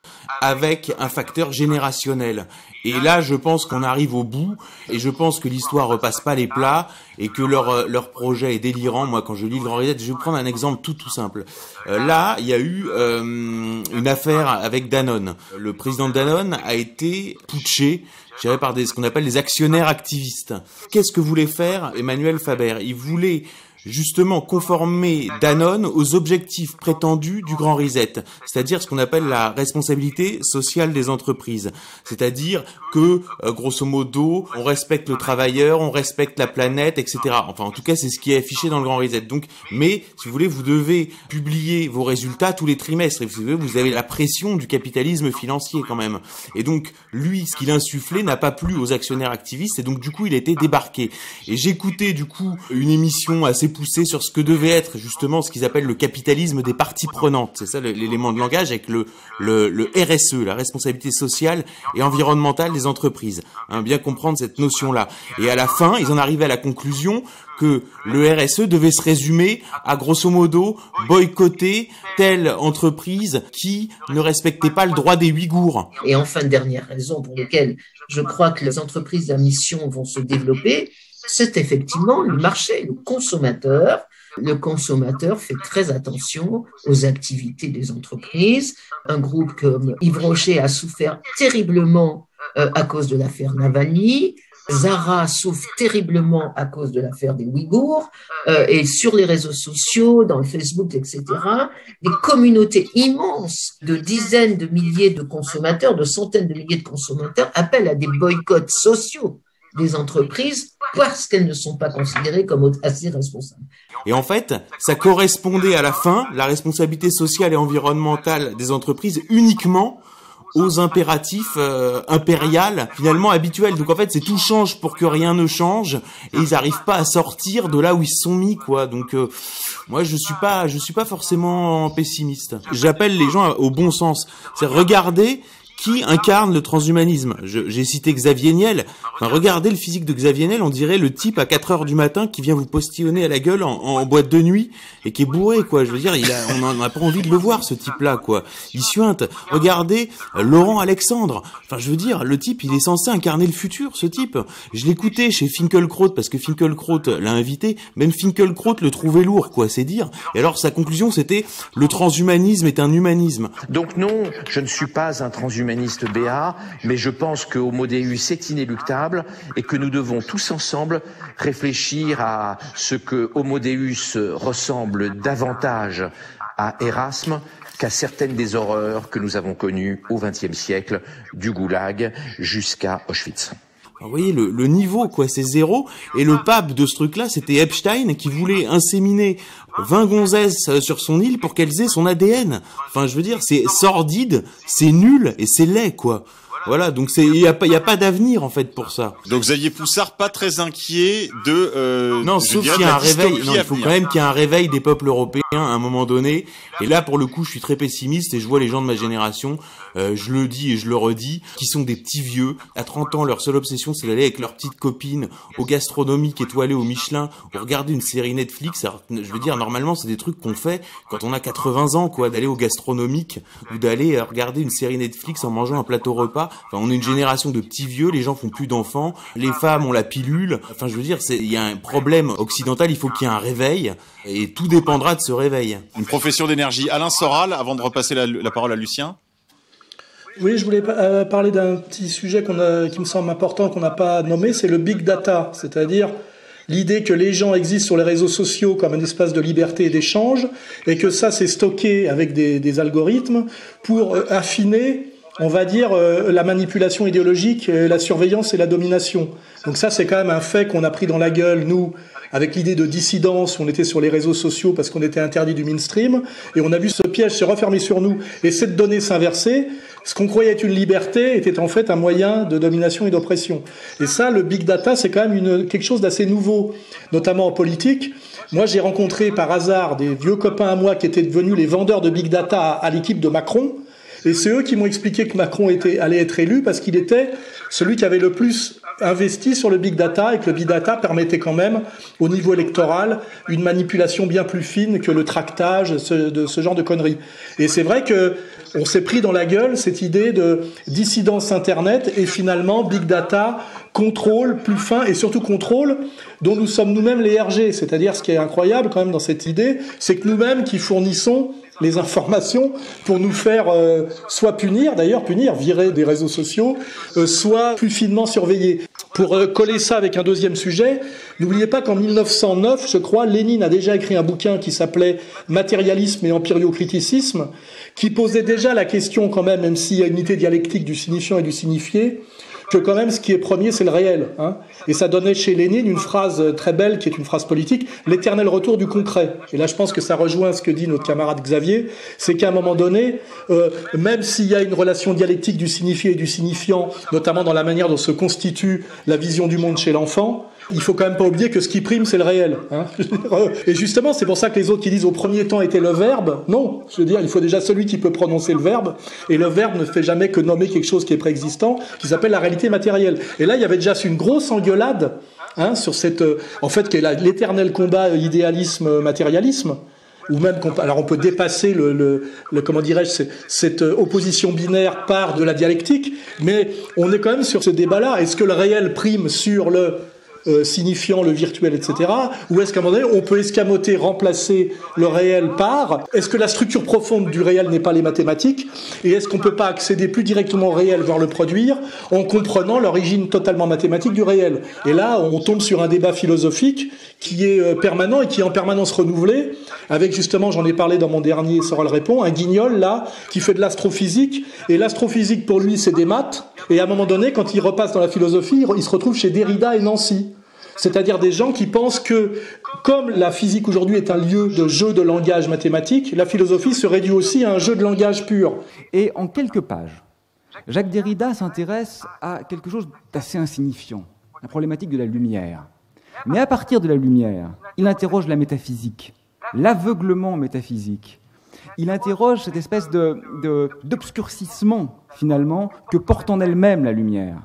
Speaker 9: avec un facteur générationnel. Et là, je pense qu'on arrive au bout. Et je pense que l'histoire repasse pas les plats et que leur projet est délirant. Moi, quand je lis le Grand Reset, je vais prendre un exemple tout simple. Là, il y a eu une affaire avec Danone. Le président de Danone a été putché, je dirais, par ce qu'on appelle les actionnaires activistes. Qu'est-ce que voulait faire Emmanuel Faber? Il voulait justement conformer Danone aux objectifs prétendus du Grand Reset, c'est-à-dire ce qu'on appelle la responsabilité sociale des entreprises. C'est-à-dire que, grosso modo, on respecte le travailleur, on respecte la planète, etc. Enfin, en tout cas, c'est ce qui est affiché dans le Grand Reset. Donc, mais, si vous voulez, vous devez publier vos résultats tous les trimestres. Et vous avez la pression du capitalisme financier, quand même. Et donc, lui, ce qu'il insufflait n'a pas plu aux actionnaires activistes, et donc, du coup, il a été débarqué. Et j'écoutais, du coup, une émission assez poussée sur ce que devait être, justement, ce qu'ils appellent le capitalisme des parties prenantes. C'est ça, l'élément de langage, avec le RSE, la responsabilité sociale et environnementale des entreprises. Bien comprendre cette notion-là. Et à la fin, ils en arrivaient à la conclusion que le RSE devait se résumer à, grosso modo, boycotter telle entreprise qui ne respectait pas le droit des Ouïghours.
Speaker 3: Et enfin, dernière raison pour laquelle je crois que les entreprises à mission vont se développer, c'est effectivement le marché, le consommateur. Le consommateur fait très attention aux activités des entreprises. Un groupe comme Yves Rocher a souffert terriblement à cause de l'affaire Navalny. Zara souffre terriblement à cause de l'affaire des Ouïghours. Et sur les réseaux sociaux, dans le Facebook, etc., des communautés immenses de dizaines de milliers de consommateurs, de centaines de milliers de consommateurs appellent à des boycotts sociaux des entreprises parce qu'elles ne sont pas considérées comme assez responsables.
Speaker 9: Et en fait, ça correspondait à la fin, la responsabilité sociale et environnementale des entreprises, uniquement aux impératifs impériales finalement habituels. Donc en fait, c'est tout change pour que rien ne change, et ils arrivent pas à sortir de là où ils se sont mis, quoi. Donc moi, je suis pas forcément pessimiste. J'appelle les gens au bon sens. C'est regarder qui incarne le transhumanisme. J'ai cité Xavier Niel. Enfin, regardez le physique de Xavier Niel, on dirait le type à 4 heures du matin qui vient vous postillonner à la gueule en boîte de nuit et qui est bourré, quoi. Je veux dire, on n'a pas envie de le voir, ce type-là, quoi. Il suinte. Regardez Laurent Alexandre. Enfin, je veux dire, le type, il est censé incarner le futur, ce type. Je l'écoutais chez Finkielkraut parce que Finkielkraut l'a invité. Même Finkielkraut le trouvait lourd, quoi, c'est dire. Et alors, sa conclusion, c'était le transhumanisme est un humanisme.
Speaker 4: Donc non, je ne suis pas un transhumaniste BA, mais je pense que Homo Deus est inéluctable et que nous devons tous ensemble réfléchir à ce que Homo Deus ressemble davantage à Erasme qu'à certaines des horreurs que nous avons connues au XXe siècle, du goulag jusqu'à Auschwitz.
Speaker 9: Vous voyez, le niveau, quoi, c'est zéro. Et le pape de ce truc-là, c'était Epstein, qui voulait inséminer 20 gonzesses sur son île pour qu'elles aient son ADN. Enfin, je veux dire, c'est sordide, c'est nul et c'est laid, quoi. Voilà, donc il y a pas d'avenir en fait pour ça.
Speaker 8: Donc Xavier Poussard pas très inquiet de
Speaker 9: non, sauf qu'il y a un réveil. Non, il faut quand même qu'il y ait un réveil des peuples européens à un moment donné. Et là, pour le coup, je suis très pessimiste et je vois les gens de ma génération, je le dis et je le redis, qui sont des petits vieux. À 30 ans, leur seule obsession, c'est d'aller avec leurs petites copines au gastronomique étoilé au Michelin ou regarder une série Netflix. Alors, je veux dire, normalement, c'est des trucs qu'on fait quand on a 80 ans, quoi, d'aller au gastronomique ou d'aller regarder une série Netflix en mangeant un plateau repas. Enfin, on est une génération de petits vieux, les gens font plus d'enfants, les femmes ont la pilule. Enfin, je veux dire, il y a un problème occidental, il faut qu'il y ait un réveil, et tout dépendra de ce réveil.
Speaker 8: Une profession d'énergie. Alain Soral, avant de repasser la parole à Lucien.
Speaker 6: Oui, je voulais parler d'un petit sujet qui me semble important, qu'on n'a pas nommé, c'est le big data, c'est-à-dire l'idée que les gens existent sur les réseaux sociaux comme un espace de liberté et d'échange, et que ça, c'est stocké avec des algorithmes pour affiner, on va dire, la manipulation idéologique, la surveillance et la domination. Donc ça, c'est quand même un fait qu'on a pris dans la gueule, nous, avec l'idée de dissidence, on était sur les réseaux sociaux parce qu'on était interdit du mainstream, et on a vu ce piège se refermer sur nous, et cette donnée s'inverser. Ce qu'on croyait être une liberté était en fait un moyen de domination et d'oppression. Et ça, le big data, c'est quand même quelque chose d'assez nouveau, notamment en politique. Moi, j'ai rencontré par hasard des vieux copains à moi qui étaient devenus les vendeurs de big data à l'équipe de Macron. Et c'est eux qui m'ont expliqué que Macron allait être élu parce qu'il était celui qui avait le plus investi sur le big data, et que le big data permettait quand même, au niveau électoral, une manipulation bien plus fine que le tractage de ce genre de conneries. Et c'est vrai que on s'est pris dans la gueule cette idée de dissidence Internet, et finalement big data, contrôle plus fin, et surtout contrôle dont nous sommes nous-mêmes les RG. C'est-à-dire, ce qui est incroyable quand même dans cette idée, c'est que nous-mêmes qui fournissons les informations pour nous faire soit punir, virer des réseaux sociaux, soit plus finement surveiller. Pour coller ça avec un deuxième sujet, n'oubliez pas qu'en 1909, je crois, Lénine a déjà écrit un bouquin qui s'appelait « Matérialisme et empiriocriticisme », qui posait déjà la question quand même s'il y a une unité dialectique du signifiant et du signifié, que quand même ce qui est premier, c'est le réel. Hein. Et ça donnait chez Lénine une phrase très belle, qui est une phrase politique, l'éternel retour du concret. Et là, je pense que ça rejoint ce que dit notre camarade Xavier, c'est qu'à un moment donné, même s'il y a une relation dialectique du signifié et du signifiant, notamment dans la manière dont se constitue la vision du monde chez l'enfant, il faut quand même pas oublier que ce qui prime, c'est le réel. Hein. Et justement, c'est pour ça que les autres qui disent au premier temps était le verbe, non, je veux dire, il faut déjà celui qui peut prononcer le verbe, et le verbe ne fait jamais que nommer quelque chose qui est préexistant, qui s'appelle la réalité matérielle. Et là, il y avait déjà une grosse engueulade sur cette, en fait, qui est l'éternel combat idéalisme-matérialisme, ou même, alors on peut dépasser comment dirais-je, cette opposition binaire par de la dialectique, mais on est quand même sur ce débat-là. Est-ce que le réel prime sur le signifiant, le virtuel, etc. Ou est-ce qu'à un moment donné, on peut escamoter, remplacer le réel par... Est-ce que la structure profonde du réel n'est pas les mathématiques? Et est-ce qu'on ne peut pas accéder plus directement au réel, voire le produire, en comprenant l'origine totalement mathématique du réel? Et là, on tombe sur un débat philosophique qui est permanent et qui est en permanence renouvelé, avec justement, j'en ai parlé dans mon dernier Sorel répond, un guignol, là, qui fait de l'astrophysique. Et l'astrophysique, pour lui, c'est des maths. Et à un moment donné, quand il repasse dans la philosophie, il se retrouve chez Derrida et Nancy. C'est-à-dire des gens qui pensent que, comme la physique aujourd'hui est un lieu de jeu de langage mathématique, la philosophie se réduit aussi à un jeu de langage pur.
Speaker 5: Et en quelques pages, Jacques Derrida s'intéresse à quelque chose d'assez insignifiant, la problématique de la lumière. Mais à partir de la lumière, il interroge la métaphysique, l'aveuglement métaphysique. Il interroge cette espèce d'obscurcissement, finalement, que porte en elle-même la lumière.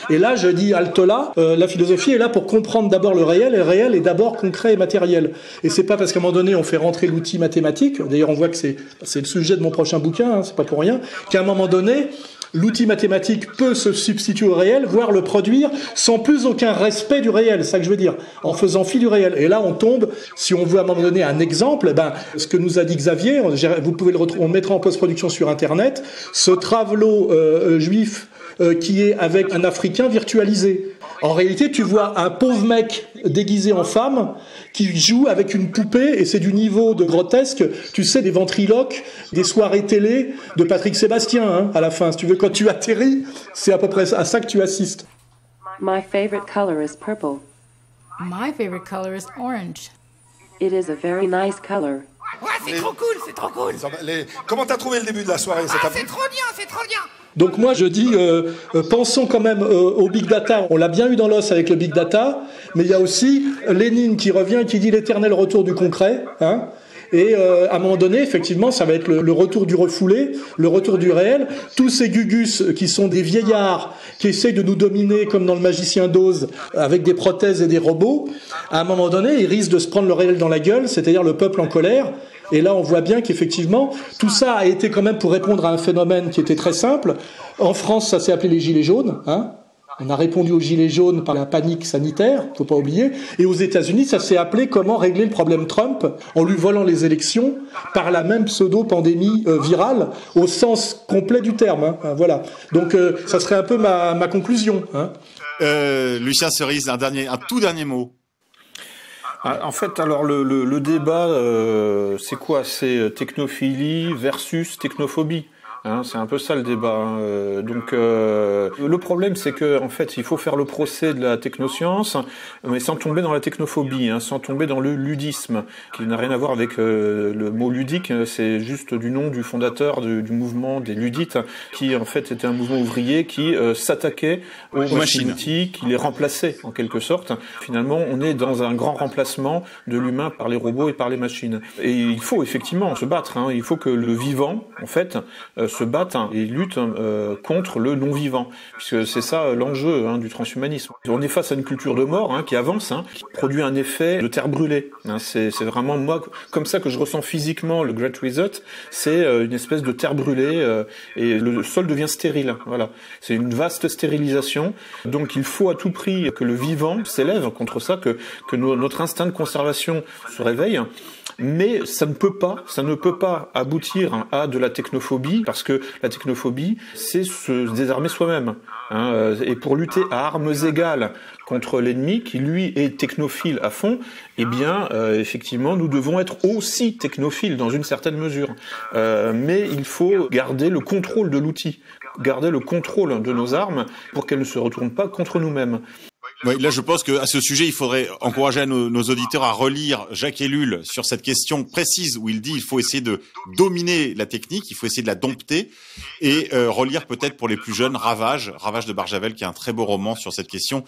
Speaker 6: Et là, je dis halte là, la philosophie est là pour comprendre d'abord le réel, et le réel est d'abord concret et matériel. Et c'est pas parce qu'à un moment donné, on fait rentrer l'outil mathématique, d'ailleurs on voit que c'est le sujet de mon prochain bouquin, hein, c'est pas pour rien, qu'à un moment donné, l'outil mathématique peut se substituer au réel, voire le produire, sans plus aucun respect du réel, c'est ça que je veux dire, en faisant fi du réel. Et là, on tombe, si on veut à un moment donné un exemple, ce que nous a dit Xavier, vous pouvez le retrouver, on le mettra en post-production sur Internet, ce travelot juif qui est avec un Africain virtualisé. En réalité, tu vois un pauvre mec déguisé en femme qui joue avec une poupée, et c'est du niveau de grotesque, tu sais, des ventriloques, des soirées télé de Patrick Sébastien, hein, à la fin. Si tu veux, quand tu atterris, c'est à peu près à ça que tu assistes.
Speaker 14: My favorite color is purple.
Speaker 25: My favorite color is orange.
Speaker 14: It is a very nice color.
Speaker 25: Ouais, c'est trop cool, c'est trop cool.
Speaker 7: Comment t'as trouvé le début de la soirée?
Speaker 25: C'est trop bien, c'est trop bien.
Speaker 6: Donc moi je dis, pensons quand même au big data. On l'a bien eu dans l'os avec le big data, mais il y a aussi Lénine qui revient et qui dit l'éternel retour du concret. Hein, et à un moment donné, effectivement, ça va être le retour du refoulé, le retour du réel. Tous ces gugus qui sont des vieillards qui essayent de nous dominer comme dans le Magicien d'Oz avec des prothèses et des robots, à un moment donné, ils risquent de se prendre le réel dans la gueule, c'est-à-dire le peuple en colère. Et là, on voit bien qu'effectivement, tout ça a été quand même pour répondre à un phénomène qui était très simple. En France, ça s'est appelé les gilets jaunes. Hein. On a répondu aux gilets jaunes par la panique sanitaire, faut pas oublier. Et aux États-Unis, ça s'est appelé comment régler le problème Trump en lui volant les élections par la même pseudo-pandémie virale au sens complet du terme. Hein. Voilà. Donc, ça serait un peu ma conclusion. Hein.
Speaker 8: Lucien Cerise, un tout dernier mot.
Speaker 10: En fait, alors le débat, c'est quoi? C'est technophilie versus technophobie. Hein, c'est un peu ça le débat. Hein. Donc le problème, c'est que en fait, il faut faire le procès de la technoscience, mais sans tomber dans la technophobie, hein, sans tomber dans le ludisme, qui n'a rien à voir avec le mot ludique. C'est juste du nom du fondateur du mouvement des ludites, qui en fait était un mouvement ouvrier qui s'attaquait aux machines-outils, qui les remplaçait en quelque sorte. Finalement, on est dans un grand remplacement de l'humain par les robots et par les machines. Et il faut effectivement se battre. Hein. Il faut que le vivant, en fait, se batte et lutte contre le non-vivant, puisque c'est ça l'enjeu du transhumanisme. On est face à une culture de mort qui avance, qui produit un effet de terre brûlée. C'est vraiment moi comme ça que je ressens physiquement le Great Reset. C'est une espèce de terre brûlée et le sol devient stérile. Voilà, c'est une vaste stérilisation. Donc il faut à tout prix que le vivant s'élève contre ça, que notre instinct de conservation se réveille. Mais ça ne peut pas aboutir à de la technophobie, parce que la technophobie, c'est se désarmer soi-même. Et pour lutter à armes égales contre l'ennemi, qui lui est technophile à fond, eh bien, effectivement, nous devons être aussi technophiles dans une certaine mesure. Mais il faut garder le contrôle de l'outil, garder le contrôle de nos armes pour qu'elles ne se retournent pas contre nous-mêmes.
Speaker 8: Oui, là, je pense qu'à ce sujet, il faudrait encourager nos auditeurs à relire Jacques Ellul sur cette question précise où il dit il faut essayer de dominer la technique, il faut essayer de la dompter, et relire peut-être pour les plus jeunes Ravage de Barjavel, qui est un très beau roman sur cette question,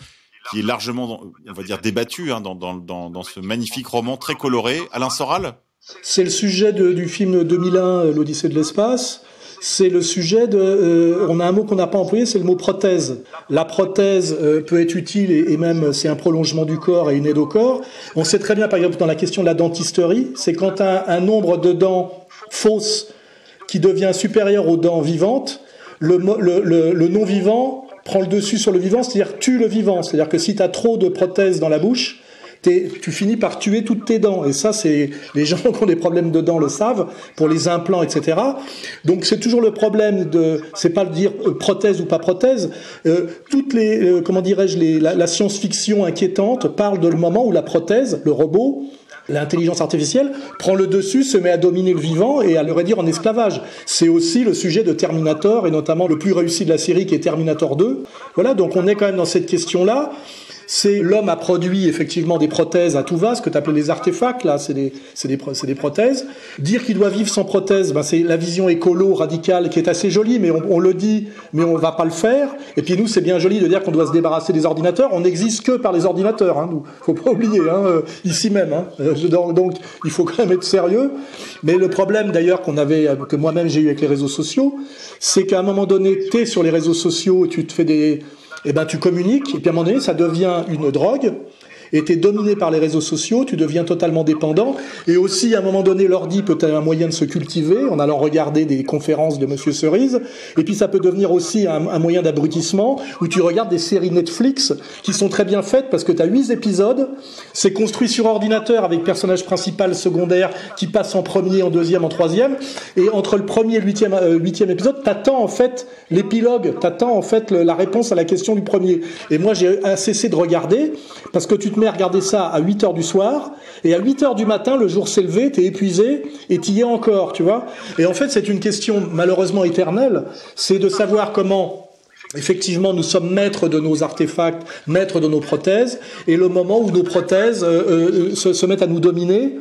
Speaker 8: qui est largement, on va dire, débattu dans ce magnifique roman très coloré. Alain Soral ?
Speaker 6: C'est le sujet du film 2001, l'Odyssée de l'espace. C'est le sujet on a un mot qu'on n'a pas employé, c'est le mot prothèse. La prothèse peut être utile et même c'est un prolongement du corps et une aide au corps. On sait très bien, par exemple, dans la question de la dentisterie, c'est quand un nombre de dents fausses qui devient supérieur aux dents vivantes, le non-vivant prend le dessus sur le vivant, c'est-à-dire tue le vivant. C'est-à-dire que si tu as trop de prothèses dans la bouche, tu finis par tuer toutes tes dents. Et ça, c'est les gens qui ont des problèmes de dents le savent, pour les implants, etc. Donc c'est toujours le problème c'est pas de dire prothèse ou pas prothèse. Toutes les, comment dirais-je, la science-fiction inquiétante parle de le moment où la prothèse, le robot, l'intelligence artificielle prend le dessus, se met à dominer le vivant et à le réduire en esclavage. C'est aussi le sujet de Terminator, et notamment le plus réussi de la série qui est Terminator 2. Voilà, donc on est quand même dans cette question-là. C'est l'homme a produit effectivement des prothèses à tout va, ce que tu appelles les artefacts, là, c'est des prothèses. Dire qu'il doit vivre sans prothèse, c'est la vision écolo radicale qui est assez jolie, mais on le dit, mais on va pas le faire. Et puis nous, c'est bien joli de dire qu'on doit se débarrasser des ordinateurs. On n'existe que par les ordinateurs, nous. Faut pas oublier, ici même. Donc il faut quand même être sérieux. Mais le problème d'ailleurs que moi-même j'ai eu avec les réseaux sociaux, c'est qu'à un moment donné, t'es sur les réseaux sociaux et tu te fais tu communiques, et puis à un moment donné, ça devient une drogue, et tu es dominé par les réseaux sociaux, tu deviens totalement dépendant, et aussi à un moment donné, l'ordi peut être un moyen de se cultiver, en allant regarder des conférences de Monsieur Cerise, et puis ça peut devenir aussi un moyen d'abrutissement, où tu regardes des séries Netflix, qui sont très bien faites, parce que tu as 8 épisodes, c'est construit sur ordinateur, avec personnage principal, secondaire, qui passe en premier, en deuxième, en troisième, et entre le premier et le huitième épisode, t'attends en fait l'épilogue, t'attends en fait la réponse à la question du premier. Et moi, j'ai cessé de regarder, parce que tu te mets à regarder ça à 8h du soir, et à 8h du matin, le jour s'est levé, t'es épuisé, et t'y es encore, tu vois. Et en fait, c'est une question malheureusement éternelle, c'est de savoir comment, effectivement, nous sommes maîtres de nos artefacts, maîtres de nos prothèses, et le moment où nos prothèses se mettent à nous dominer,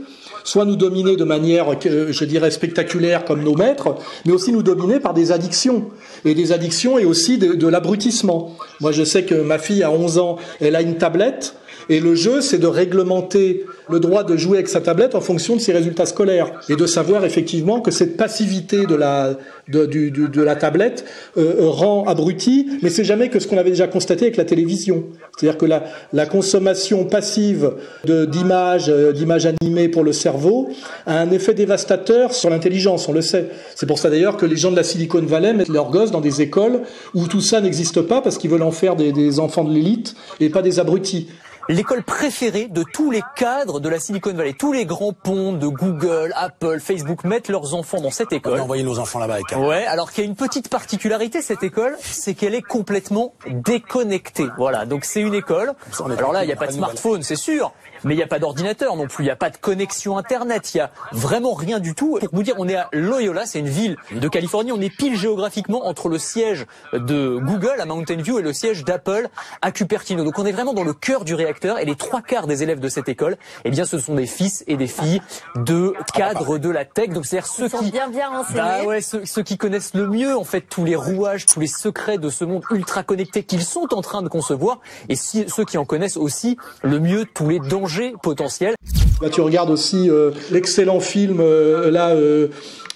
Speaker 6: soit nous dominer de manière, je dirais, spectaculaire comme nos maîtres, mais aussi nous dominer par des addictions. Et des addictions et aussi de l'abrutissement. Moi, je sais que ma fille, à 11 ans, elle a une tablette, et le jeu, c'est de réglementer le droit de jouer avec sa tablette en fonction de ses résultats scolaires. Et de savoir effectivement que cette passivité de la tablette rend abruti, mais c'est jamais que ce qu'on avait déjà constaté avec la télévision. C'est-à-dire que la consommation passive d'images animées pour le cerveau a un effet dévastateur sur l'intelligence, on le sait. C'est pour ça d'ailleurs que les gens de la Silicon Valley mettent leurs gosses dans des écoles où tout ça n'existe pas, parce qu'ils veulent en faire des enfants de l'élite et pas des abrutis.
Speaker 11: l'école préférée de tous les cadres de la Silicon Valley. Tous les grands ponts de Google, Apple, Facebook mettent leurs enfants dans cette école.
Speaker 13: On va envoyer nos enfants là-bas avec elle.
Speaker 11: Ouais, alors qu'il y a une petite particularité, cette école, c'est qu'elle est complètement déconnectée. Voilà, donc c'est une école. Alors là, il n'y a pas de smartphone, c'est sûr. Mais il n'y a pas d'ordinateur non plus, il n'y a pas de connexion Internet, il n'y a vraiment rien du tout. Pour vous dire, on est à Loyola, c'est une ville de Californie, on est pile géographiquement entre le siège de Google à Mountain View et le siège d'Apple à Cupertino. Donc on est vraiment dans le cœur du réacteur et les 3/4 des élèves de cette école, eh bien ce sont des fils et des filles de cadres de la tech. Donc c'est-à-dire ceux qui
Speaker 21: bien renseignés.
Speaker 11: Bah ouais, ceux qui connaissent le mieux en fait tous les rouages, tous les secrets de ce monde ultra connecté qu'ils sont en train de concevoir et ceux qui en connaissent aussi le mieux tous les dangers potentiels.
Speaker 6: Là, tu regardes aussi l'excellent film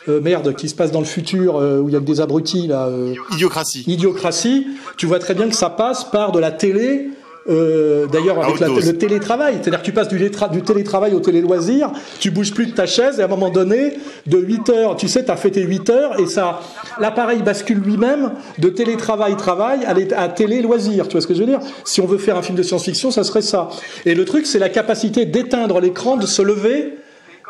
Speaker 6: merde qui se passe dans le futur où il y a des abrutis là. Idiocratie. Tu vois très bien que ça passe par de la télé. D'ailleurs avec le télétravail, c'est-à-dire que tu passes du télétravail au téléloisir, tu bouges plus de ta chaise et à un moment donné, de 8 heures, tu sais, t'as fait tes 8 heures et ça, l'appareil bascule lui-même de télétravail à télé-loisir, tu vois ce que je veux dire? Si on veut faire un film de science-fiction, ça serait ça. Et le truc, c'est la capacité d'éteindre l'écran, de se lever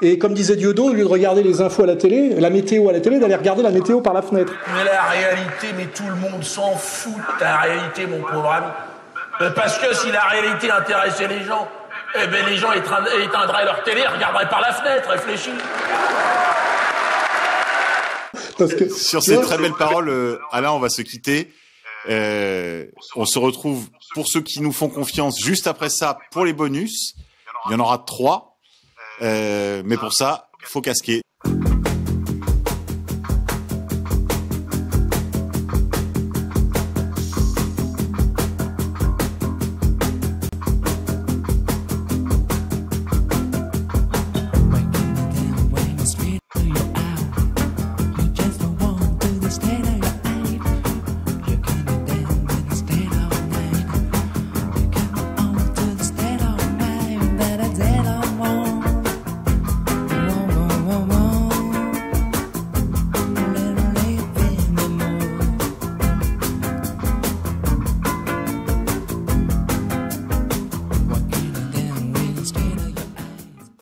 Speaker 6: et comme disait Dieudo, au lieu de regarder les infos à la télé, la météo à la télé, d'aller regarder la météo par la fenêtre.
Speaker 19: Mais la réalité, mais tout le monde s'en fout de la réalité, mon pauvre ami. Parce que si la réalité intéressait les gens, eh ben les gens éteindraient leur télé et regarderaient par la fenêtre, réfléchis.
Speaker 8: Sur ces très belles paroles, Alain, on va se quitter. On se retrouve pour ceux qui nous font confiance juste après ça pour les bonus. Il y en aura 3. Mais pour ça, faut casquer.